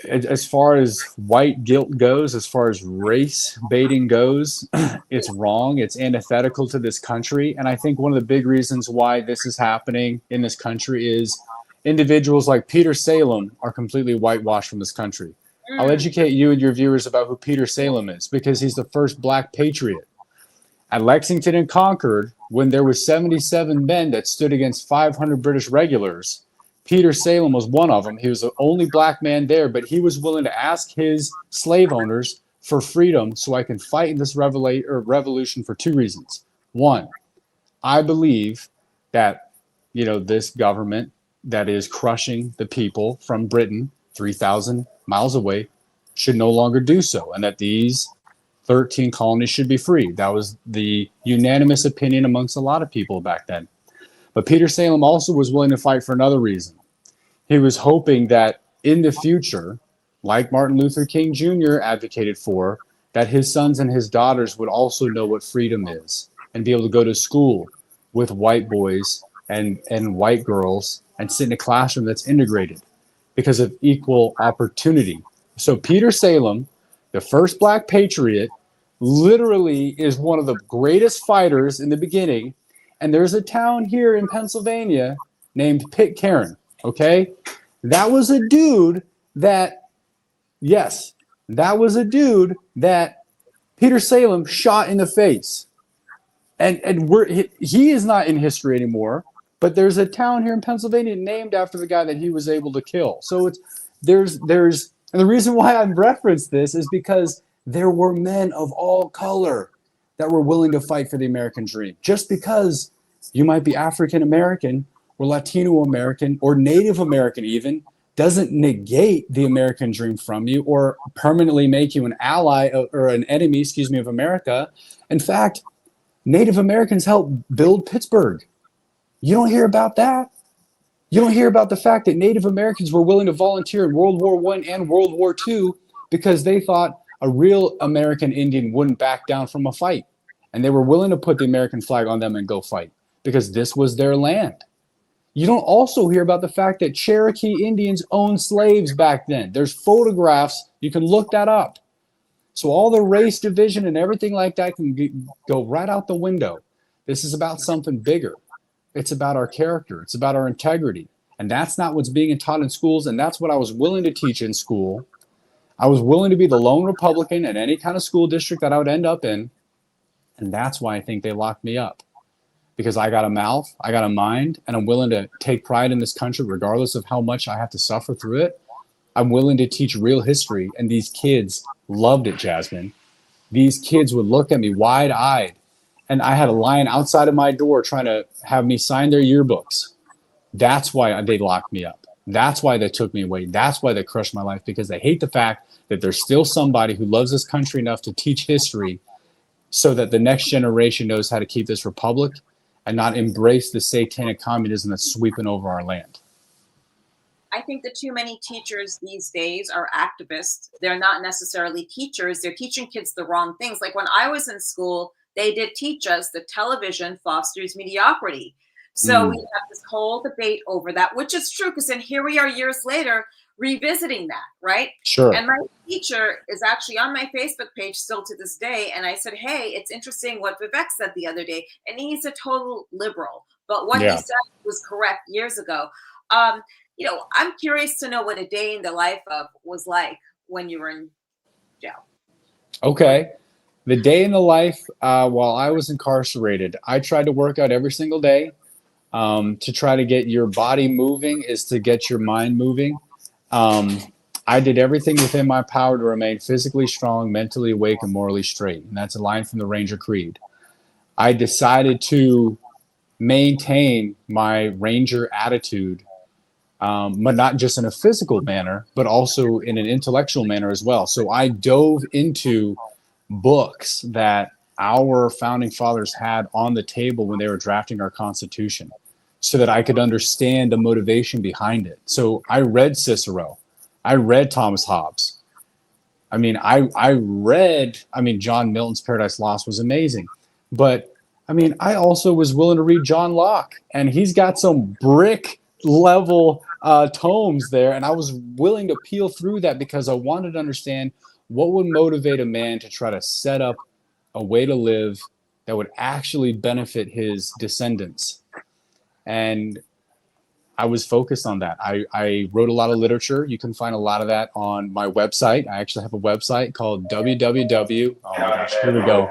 As far as white guilt goes, as far as race baiting goes, it's wrong. It's antithetical to this country. And I think one of the big reasons why this is happening in this country is individuals like Peter Salem are completely whitewashed from this country. I'll educate you and your viewers about who Peter Salem is, because he's the first black patriot. At Lexington and Concord, when there were 77 men that stood against 500 British regulars, Peter Salem was one of them. He was the only black man there, but he was willing to ask his slave owners for freedom so I can fight in this revolution for two reasons. One, I believe that, this government that is crushing the people from Britain 3,000 miles away should no longer do so, and that these 13 colonies should be free. That was the unanimous opinion amongst a lot of people back then. But Peter Salem also was willing to fight for another reason. He was hoping that in the future, like Martin Luther King Jr. advocated for, that his sons and his daughters would also know what freedom is and be able to go to school with white boys and white girls and sit in a classroom that's integrated because of equal opportunity. So Peter Salem, the first black patriot, literally is one of the greatest fighters in the beginning. And there's a town here in Pennsylvania named Pitcairn, okay? That was a dude that Peter Salem shot in the face. And he is not in history anymore, but there's a town here in Pennsylvania named after the guy that he was able to kill. So there's and the reason why I reference this is because there were men of all color that were willing to fight for the American dream. Just because you might be African American or Latino American or Native American even doesn't negate the American dream from you or permanently make you an ally or an enemy, of America. In fact, Native Americans helped build Pittsburgh. You don't hear about that. You don't hear about the fact that Native Americans were willing to volunteer in World War I and World War II because they thought a real American Indian wouldn't back down from a fight. And they were willing to put the American flag on them and go fight because this was their land. You don't also hear about the fact that Cherokee Indians owned slaves back then. There's photographs. You can look that up. So all the race division and everything like that can go right out the window. This is about something bigger. It's about our character. It's about our integrity. And that's not what's being taught in schools. And that's what I was willing to teach in school. I was willing to be the lone Republican in any kind of school district that I would end up in. And that's why I think they locked me up. Because I got a mouth, I got a mind, and I'm willing to take pride in this country regardless of how much I have to suffer through it. I'm willing to teach real history. And these kids loved it, Jasmine. These kids would look at me wide-eyed. And I had a line outside of my door trying to have me sign their yearbooks. That's why they locked me up. That's why they took me away. That's why they crushed my life, because they hate the fact that there's still somebody who loves this country enough to teach history so that the next generation knows how to keep this republic and not embrace the satanic communism that's sweeping over our land. I think that too many teachers these days are activists. They're not necessarily teachers. They're teaching kids the wrong things. Like when I was in school, they did teach us that television fosters mediocrity. So we have this whole debate over that, which is true, because then here we are years later revisiting that, right? Sure. And my teacher is actually on my Facebook page still to this day. And I said, hey, it's interesting what Vivek said the other day. And he's a total liberal. But what he said was correct years ago. I'm curious to know what a day in the life of was like when you were in jail. Okay. The day in the life while I was incarcerated, I tried to work out every single day. To try to get your body moving is to get your mind moving. I did everything within my power to remain physically strong, mentally awake, and morally straight. And that's a line from the Ranger Creed. I decided to maintain my Ranger attitude, but not just in a physical manner, but also in an intellectual manner as well. So I dove into books that our founding fathers had on the table when they were drafting our Constitution so that I could understand the motivation behind it. So I read Cicero. I read Thomas Hobbes. I read John Milton's Paradise Lost was amazing. But I also was willing to read John Locke, and he's got some brick level tomes there. And I was willing to peel through that because I wanted to understand what would motivate a man to try to set up a way to live that would actually benefit his descendants. And I was focused on that. I wrote a lot of literature. You can find a lot of that on my website. I actually have a website called www. Oh my gosh, here we go.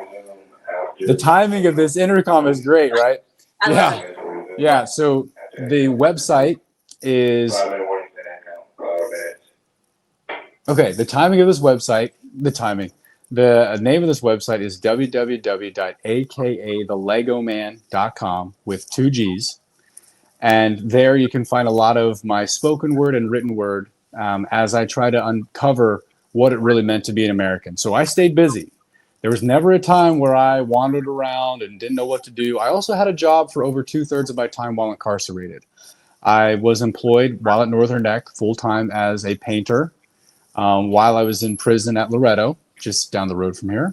The timing of this intercom is great, right? I love Yeah. it. Yeah. So the website is okay. The timing of this website, the name of this website is www.akalegoman.com with 2 G's. And there you can find a lot of my spoken word and written word as I try to uncover what it really meant to be an American. So I stayed busy. There was never a time where I wandered around and didn't know what to do. I also had a job for over 2/3 of my time while incarcerated. I was employed while at Northern Neck full-time as a painter while I was in prison at Loretto, just down the road from here.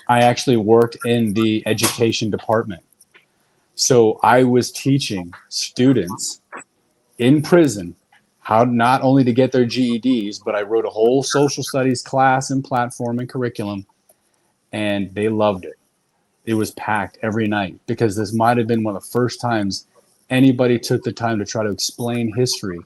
I actually worked in the education department. So I was teaching students in prison how not only to get their GEDs, but I wrote a whole social studies class and platform and curriculum, and they loved it. It was packed every night because this might have been one of the first times anybody took the time to try to explain history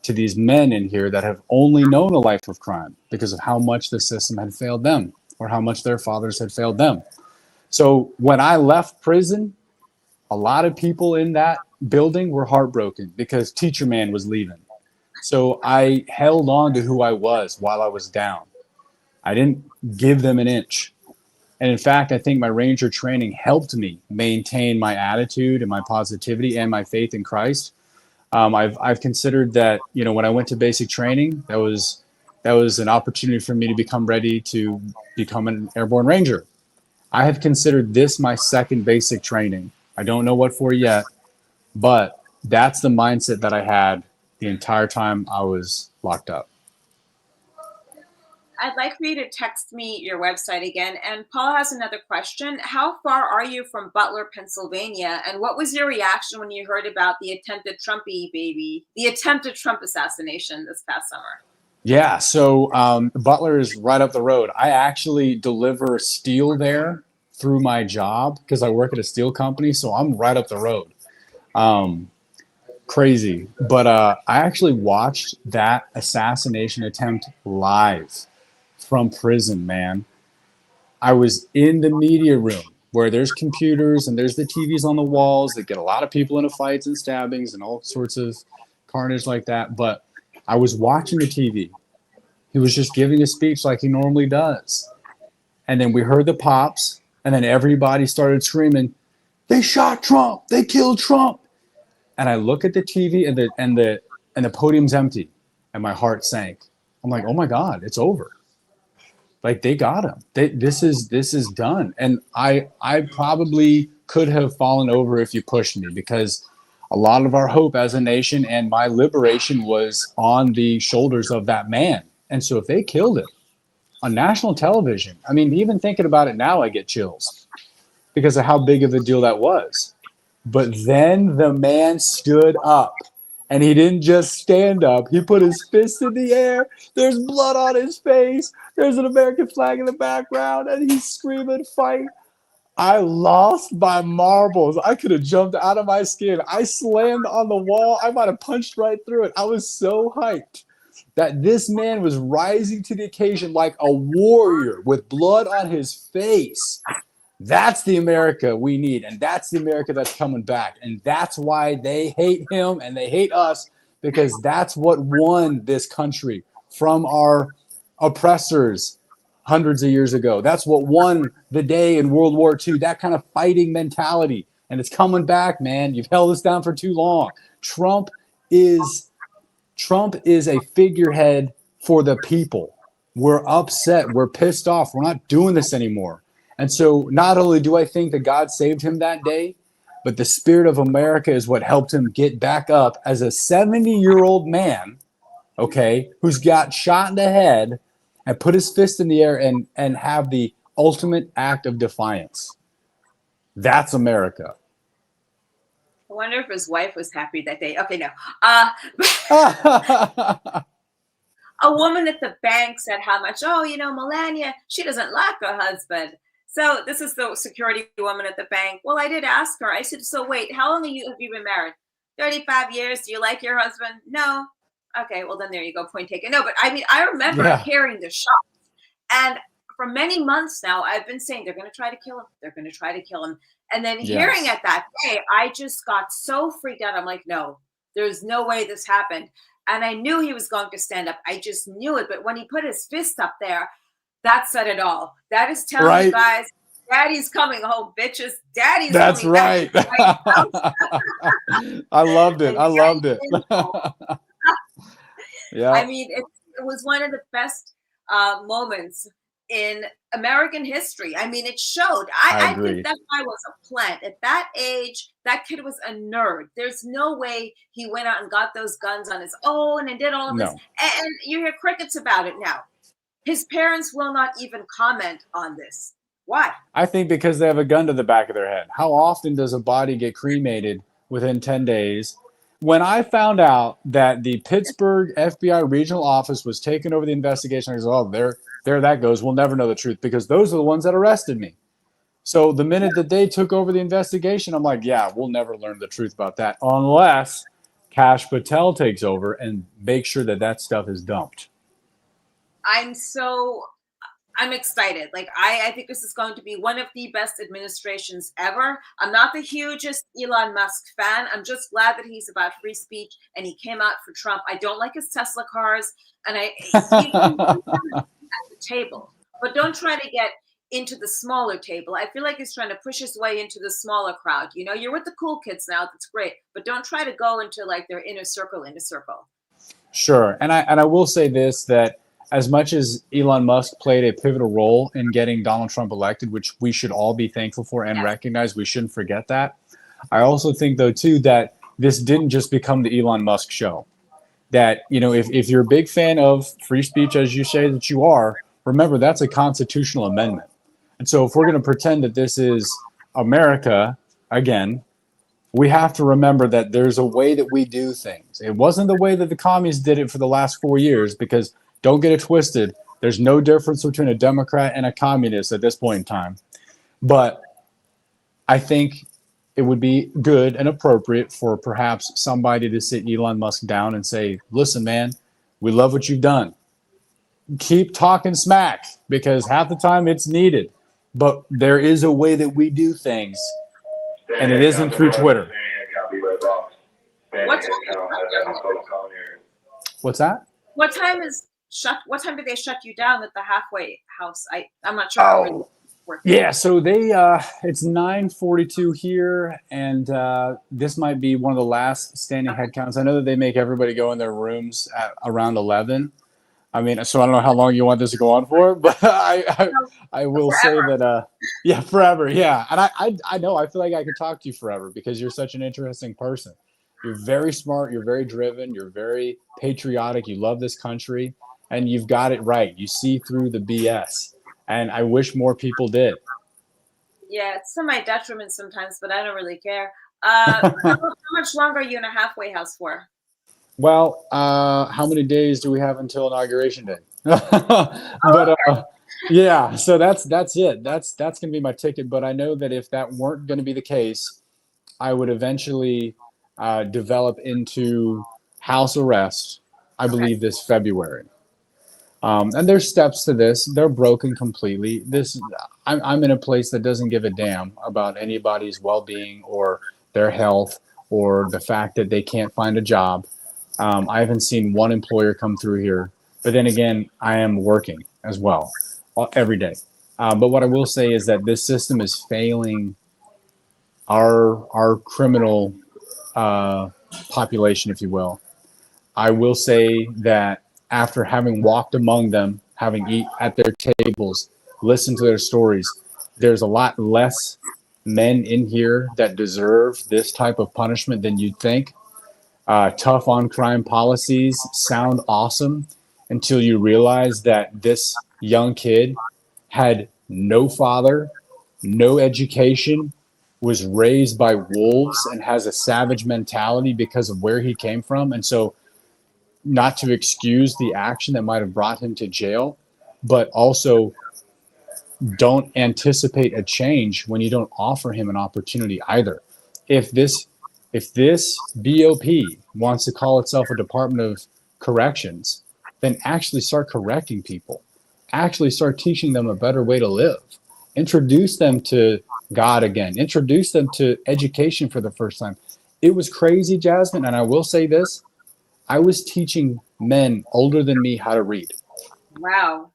to these men in here that have only known a life of crime because of how much the system had failed them or how much their fathers had failed them. So when I left prison, a lot of people in that building were heartbroken because Teacher Man was leaving. So I held on to who I was while I was down. I didn't give them an inch. And in fact, I think my Ranger training helped me maintain my attitude and my positivity and my faith in Christ. I've considered that, you know, when I went to basic training, that was an opportunity for me to become ready to become an airborne ranger. I have considered this my second basic training. I don't know what for yet, but that's the mindset that I had the entire time I was locked up. I'd like for you to text me your website again. And Paul has another question. How far are you from Butler, Pennsylvania? And what was your reaction when you heard about the attempted Trump assassination this past summer? Yeah, so Butler is right up the road. I actually deliver steel there through my job because I work at a steel company, so I'm right up the road. Crazy. But I actually watched that assassination attempt live from prison, man. I was in the media room where there's computers and there's the TVs on the walls that get a lot of people into fights and stabbings and all sorts of carnage like that. But I was watching the TV. He was just giving a speech like he normally does. And then we heard the pops, and then everybody started screaming, "They shot Trump! They killed Trump!" And I look at the TV and the podium's empty, and my heart sank. I'm like, oh my God, it's over. Like they got him. This is done. And I probably could have fallen over if you pushed me because a lot of our hope as a nation and my liberation was on the shoulders of that man. And so if they killed him on national television, I mean, even thinking about it now, I get chills because of how big of a deal that was. But then the man stood up. And he didn't just stand up. He put his fist in the air. There's blood on his face. There's an American flag in the background. And he's screaming, "Fight." I lost my marbles. I could have jumped out of my skin. I slammed on the wall. I might have punched right through it. I was so hyped that this man was rising to the occasion like a warrior with blood on his face. That's the America we need, and that's the America that's coming back. And that's why they hate him and they hate us, because that's what won this country from our oppressors hundreds of years ago. That's what won the day in World War II, that kind of fighting mentality. And it's coming back, man. You've held us down for too long. Trump is a figurehead for the people. We're upset. We're pissed off. We're not doing this anymore. And so not only do I think that God saved him that day, but the spirit of America is what helped him get back up as a 70-year-old man, okay, who's got shot in the head and put his fist in the air and have the ultimate act of defiance. That's America. I wonder if his wife was happy that day. Okay, no. A woman at the bank said how much, Melania, she doesn't like her husband. So this is the security woman at the bank. Well, I did ask her. I said, so wait, how long have you been married? 35 years. Do you like your husband? No. Okay, well then there you go. Point taken. No, but I mean, I remember hearing the shots, and for many months now, I've been saying they're going to try to kill him. They're going to try to kill him. And then hearing it that day, I just got so freaked out. I'm like, no, there's no way this happened. And I knew he was going to stand up. I just knew it. But when he put his fist up there, that said it all. That is telling you guys, Daddy's coming home, bitches. Daddy's That's coming right. back to the White House. I loved it. I loved it. Yeah. I mean, it was one of the best moments in American history. I mean, it showed. I think that guy was a plant. At that age, that kid was a nerd. There's no way he went out and got those guns on his own and did all of this. And you hear crickets about it now. His parents will not even comment on this. Why? I think because they have a gun to the back of their head. How often does a body get cremated within 10 days? When I found out that the Pittsburgh FBI regional office was taking over the investigation, I was like, oh, there that goes. We'll never know the truth because those are the ones that arrested me. So the minute that they took over the investigation, I'm like, yeah, we'll never learn the truth about that unless Kash Patel takes over and makes sure that that stuff is dumped. I'm excited. Like, I think this is going to be one of the best administrations ever. I'm not the hugest Elon Musk fan. I'm just glad that he's about free speech and he came out for Trump. I don't like his Tesla cars, and I see him at the table. But don't try to get into the smaller table. I feel like he's trying to push his way into the smaller crowd. You know, you're with the cool kids now. That's great. But don't try to go into like their inner circle. Sure. And I will say this, that as much as Elon Musk played a pivotal role in getting Donald Trump elected, which we should all be thankful for and recognize, we shouldn't forget that. I also think, though, too, that this didn't just become the Elon Musk show. That, you know, if you're a big fan of free speech, as you say that you are, remember that's a constitutional amendment. And so if we're going to pretend that this is America again, we have to remember that there's a way that we do things. It wasn't the way that the communists did it for the last 4 years, because don't get it twisted. There's no difference between a Democrat and a communist at this point in time. But I think it would be good and appropriate for perhaps somebody to sit Elon Musk down and say, listen, man, we love what you've done. Keep talking smack, because half the time it's needed. But there is a way that we do things, and it isn't through Twitter. What's that? What time did they shut you down at the halfway house? I'm not sure. Yeah, so it's 9:42 here, and this might be one of the last standing head counts. I know that they make everybody go in their rooms at around 11. I mean, so I don't know how long you want this to go on for, but I will say that forever, yeah. And I know, I feel like I could talk to you forever because you're such an interesting person. You're very smart, you're very driven, you're very patriotic, you love this country, and you've got it right. You see through the BS, and I wish more people did. Yeah, it's to my detriment sometimes, but I don't really care. How much longer are you in a halfway house for? Well, how many days do we have until Inauguration Day? But yeah, so that's it. That's going to be my ticket. But I know that if that weren't going to be the case, I would eventually develop into house arrest, I believe, this February. And there's steps to this. They're broken completely. I'm in a place that doesn't give a damn about anybody's well-being or their health or the fact that they can't find a job. I haven't seen one employer come through here. But then again, I am working as well every day. But what I will say is that this system is failing our criminal population, if you will. I will say that after having walked among them, having eaten at their tables, listened to their stories, there's a lot less men in here that deserve this type of punishment than you'd think. Tough on crime policies sound awesome until you realize that this young kid had no father, no education, was raised by wolves, and has a savage mentality because of where he came from. And so, not to excuse the action that might have brought him to jail, but also don't anticipate a change when you don't offer him an opportunity either. If this If this BOP wants to call itself a Department of Corrections, then actually start correcting people. Actually start teaching them a better way to live. Introduce them to God again. Introduce them to education for the first time. It was crazy, Jasmine, and I will say this. I was teaching men older than me how to read. Wow.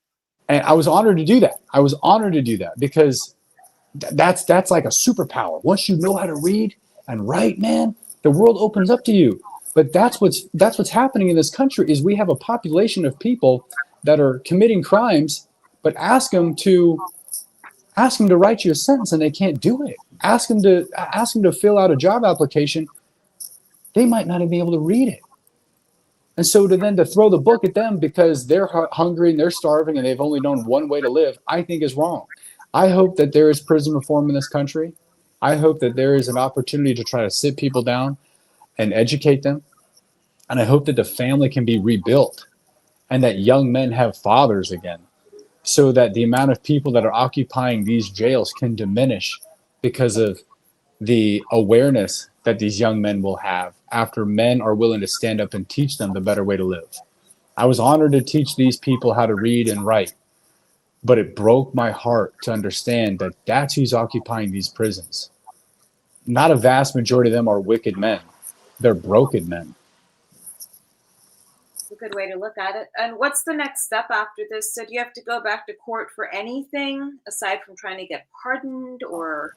And I was honored to do that. I was honored to do that because that's like a superpower. Once you know how to read and write, man, the world opens up to you. But that's what's happening in this country is we have a population of people that are committing crimes, but ask them to write you a sentence and they can't do it. Ask them to fill out a job application. They might not even be able to read it. And so to throw the book at them because they're hungry and they're starving and they've only known one way to live, I think is wrong. I hope that there is prison reform in this country. I hope that there is an opportunity to try to sit people down and educate them. And I hope that the family can be rebuilt and that young men have fathers again so that the amount of people that are occupying these jails can diminish because of the awareness that these young men will have after men are willing to stand up and teach them the better way to live. I was honored to teach these people how to read and write, but it broke my heart to understand that that's who's occupying these prisons. Not a vast majority of them are wicked men. They're broken men. It's a good way to look at it. And what's the next step after this? So do you have to go back to court for anything aside from trying to get pardoned or?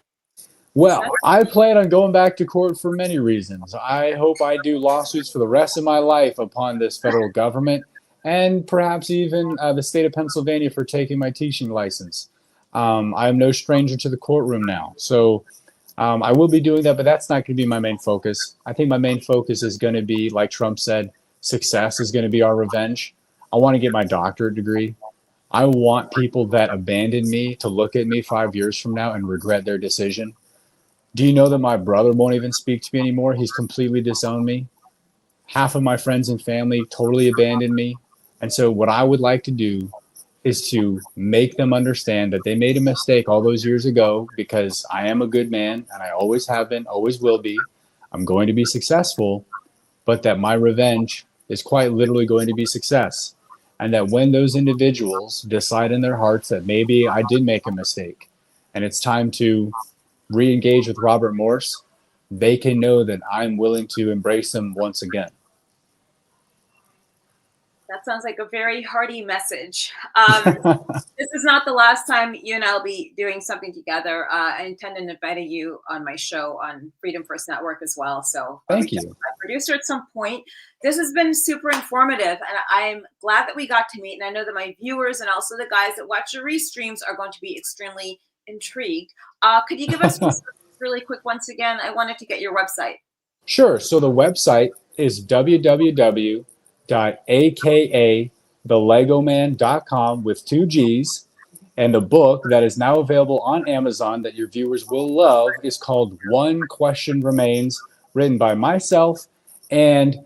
Well, I plan on going back to court for many reasons. I hope I do lawsuits for the rest of my life upon this federal government and perhaps even the state of Pennsylvania for taking my teaching license. I'm no stranger to the courtroom now. So I will be doing that, but that's not going to be my main focus. I think my main focus is going to be, like Trump said, success is going to be our revenge. I want to get my doctorate degree. I want people that abandoned me to look at me 5 years from now and regret their decision. Do you know that my brother won't even speak to me anymore? He's completely disowned me. Half of my friends and family totally abandoned me. And so what I would like to do is to make them understand that they made a mistake all those years ago because I am a good man and I always have been, always will be. I'm going to be successful, but that my revenge is quite literally going to be success. And that when those individuals decide in their hearts that maybe I did make a mistake and it's time to re-engage with Robert Morss, they can know that I'm willing to embrace them once again. That sounds like a very hearty message. This is not the last time you and I'll be doing something together. I intend on inviting you on my show on Freedom First Network as well. So thank you. My producer at some point. This has been super informative, and I'm glad that we got to meet. And I know that my viewers and also the guys that watch the restreams are going to be extremely intrigued. Could you give us really quick once again? I wanted to get your website. Sure. So the website is www.akalegoman.com with 2 G's. And the book that is now available on Amazon that your viewers will love is called One Question Remains, written by myself and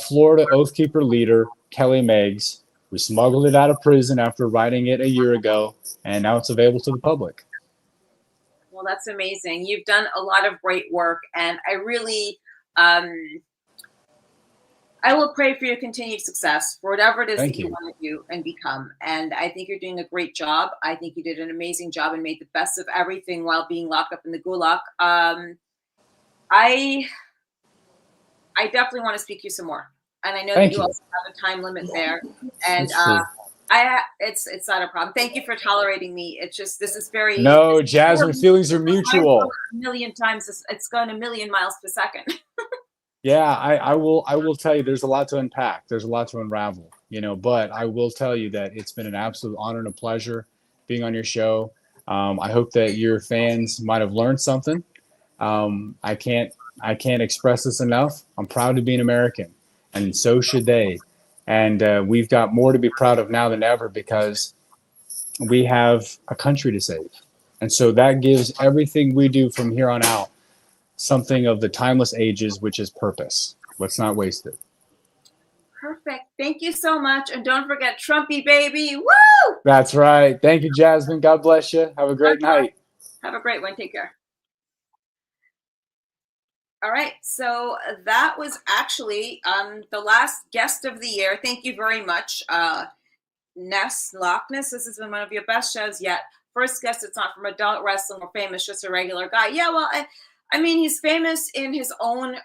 Florida Oathkeeper leader Kelly Meggs. We smuggled it out of prison after writing it a year ago, and now it's available to the public. Well, that's amazing. You've done a lot of great work, and I really, I will pray for your continued success for whatever it is that you want to do and become. And I think you're doing a great job. I think you did an amazing job and made the best of everything while being locked up in the gulag. I definitely want to speak to you some more. And I know that you also have a time limit there. And it's not a problem. Thank you for tolerating me. It's just, this is very... No, Jasmine, feelings are mutual. A million times, it's going a million miles per second. Yeah, I will tell you, there's a lot to unpack. There's a lot to unravel, but I will tell you that it's been an absolute honor and a pleasure being on your show. I hope that your fans might have learned something. I can't express this enough. I'm proud to be an American, and so should they. And we've got more to be proud of now than ever because we have a country to save. And so that gives everything we do from here on out something of the timeless ages, which is purpose. Let's not waste it. Perfect. Thank you so much. And don't forget Trumpy, baby. Woo! That's right. Thank you, Jasmine. God bless you. Have a great night. Have a great one. Take care. All right, so that was actually the last guest of the year. Thank you very much, Ness Lockness. This has been one of your best shows yet. First guest that's not from adult wrestling or famous, just a regular guy. Yeah, well, I mean, he's famous in his own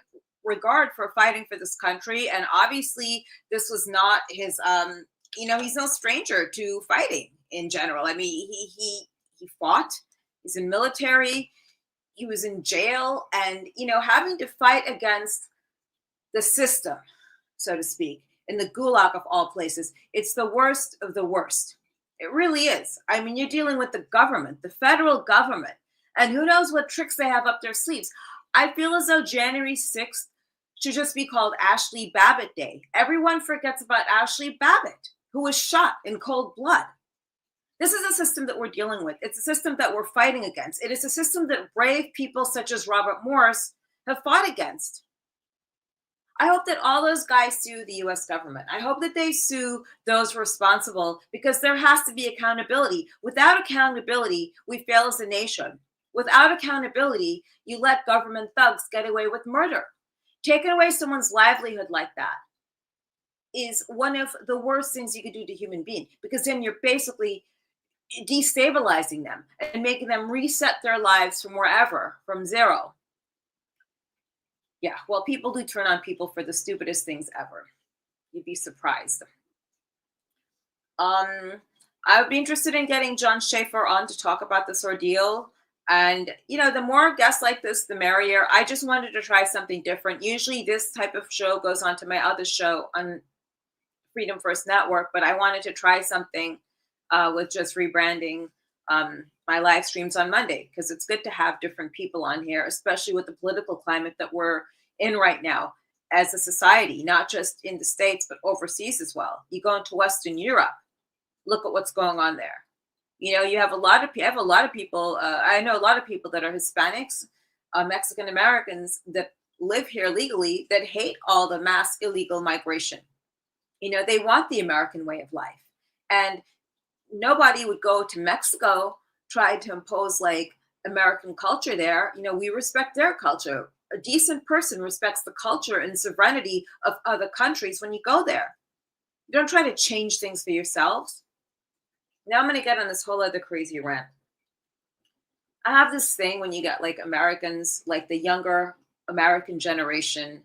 regard for fighting for this country, and obviously this was not his. He's no stranger to fighting in general. I mean, he fought. He's in military. He was in jail, and having to fight against the system, so to speak, in the gulag of all places. It's the worst of the worst. It really is. I mean, you're dealing with the government, the federal government, and who knows what tricks they have up their sleeves. I feel as though January 6th should just be called Ashley Babbitt Day. Everyone forgets about Ashley Babbitt, who was shot in cold blood. This is a system that we're dealing with. It's a system that we're fighting against. It is a system that brave people such as Robert Morss have fought against. I hope that all those guys sue the US government. I hope that they sue those responsible, because there has to be accountability. Without accountability, we fail as a nation. Without accountability, you let government thugs get away with murder. Taking away someone's livelihood like that is one of the worst things you could do to a human being, because then you're basically destabilizing them and making them reset their lives from wherever, from zero. Yeah, well, people do turn on people for the stupidest things ever. You'd be surprised. I would be interested in getting John Schaefer on to talk about this ordeal. And, the more guests like this, the merrier. I just wanted to try something different. Usually this type of show goes on to my other show on Freedom First Network, but I wanted to try something with just rebranding my live streams on Monday, because it's good to have different people on here, especially with the political climate that we're in right now as a society, not just in the States, but overseas as well. You go into Western Europe, look at what's going on there. You have a lot of people. I know a lot of people that are Hispanics, Mexican Americans that live here legally that hate all the mass illegal migration. They want the American way of life, and nobody would go to Mexico try to impose like American culture there. We respect their culture. A decent person respects the culture and sovereignty of other countries when you go there. You don't try to change things for yourselves. Now I'm going to get on this whole other crazy rant. I have this thing when you get like Americans, like the younger American generation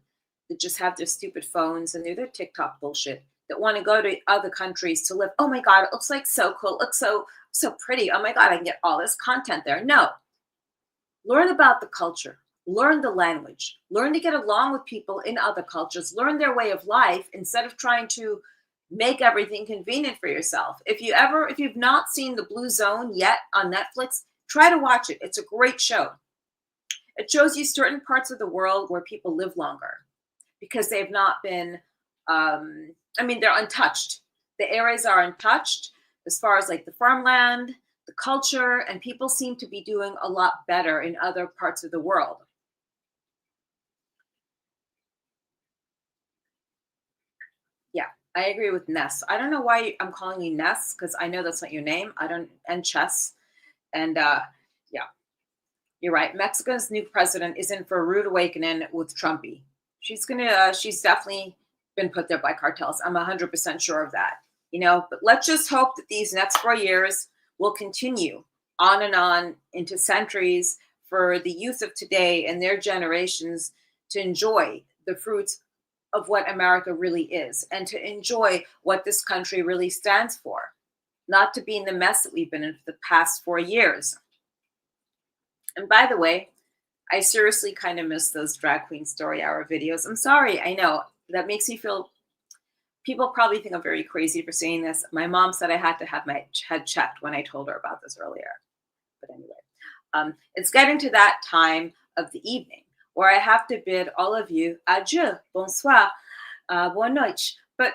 that just have their stupid phones and their TikTok bullshit, that want to go to other countries to live. Oh my God, it looks like so cool. It looks so pretty. Oh my God, I can get all this content there. No. Learn about the culture. Learn the language. Learn to get along with people in other cultures. Learn their way of life instead of trying to make everything convenient for yourself. If you've not seen The Blue Zone yet on Netflix, try to watch it. It's a great show. It shows you certain parts of the world where people live longer because they've not been, they're untouched. The areas are untouched as far as like the farmland, the culture, and people seem to be doing a lot better in other parts of the world. Yeah, I agree with Ness. I don't know why I'm calling you Ness, because I know that's not your name. And Chess. And yeah, you're right. Mexico's new president is in for a rude awakening with Trumpy. She's definitely been put there by cartels. I'm 100% sure of that. But let's just hope that these next 4 years will continue on and on into centuries for the youth of today and their generations to enjoy the fruits of what America really is and to enjoy what this country really stands for, not to be in the mess that we've been in for the past 4 years. And by the way, I seriously kind of miss those drag queen story hour videos. I'm sorry. I know that makes me feel, people probably think I'm very crazy for saying this. My mom said I had to have my head checked when I told her about this earlier. But anyway, it's getting to that time of the evening where I have to bid all of you adieu, bonsoir, bonne noche. But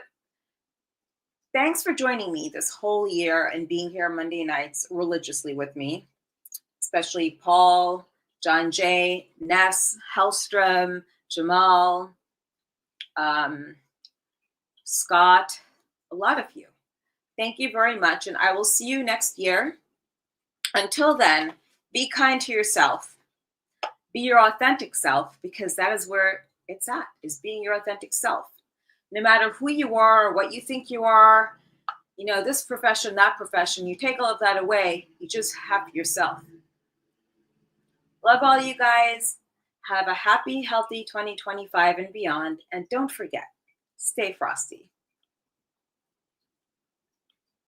thanks for joining me this whole year and being here Monday nights religiously with me, especially Paul, John Jay, Ness, Hellstrom, Jamal, Scott, a lot of you. Thank you very much, and I will see you next year. Until then, be kind to yourself. Be your authentic self, because that is where it's at, is being your authentic self. No matter who you are or what you think you are, you know, this profession, that profession, you take all of that away, you just have yourself. Love all you guys. Have a happy, healthy 2025 and beyond. And don't forget, stay frosty.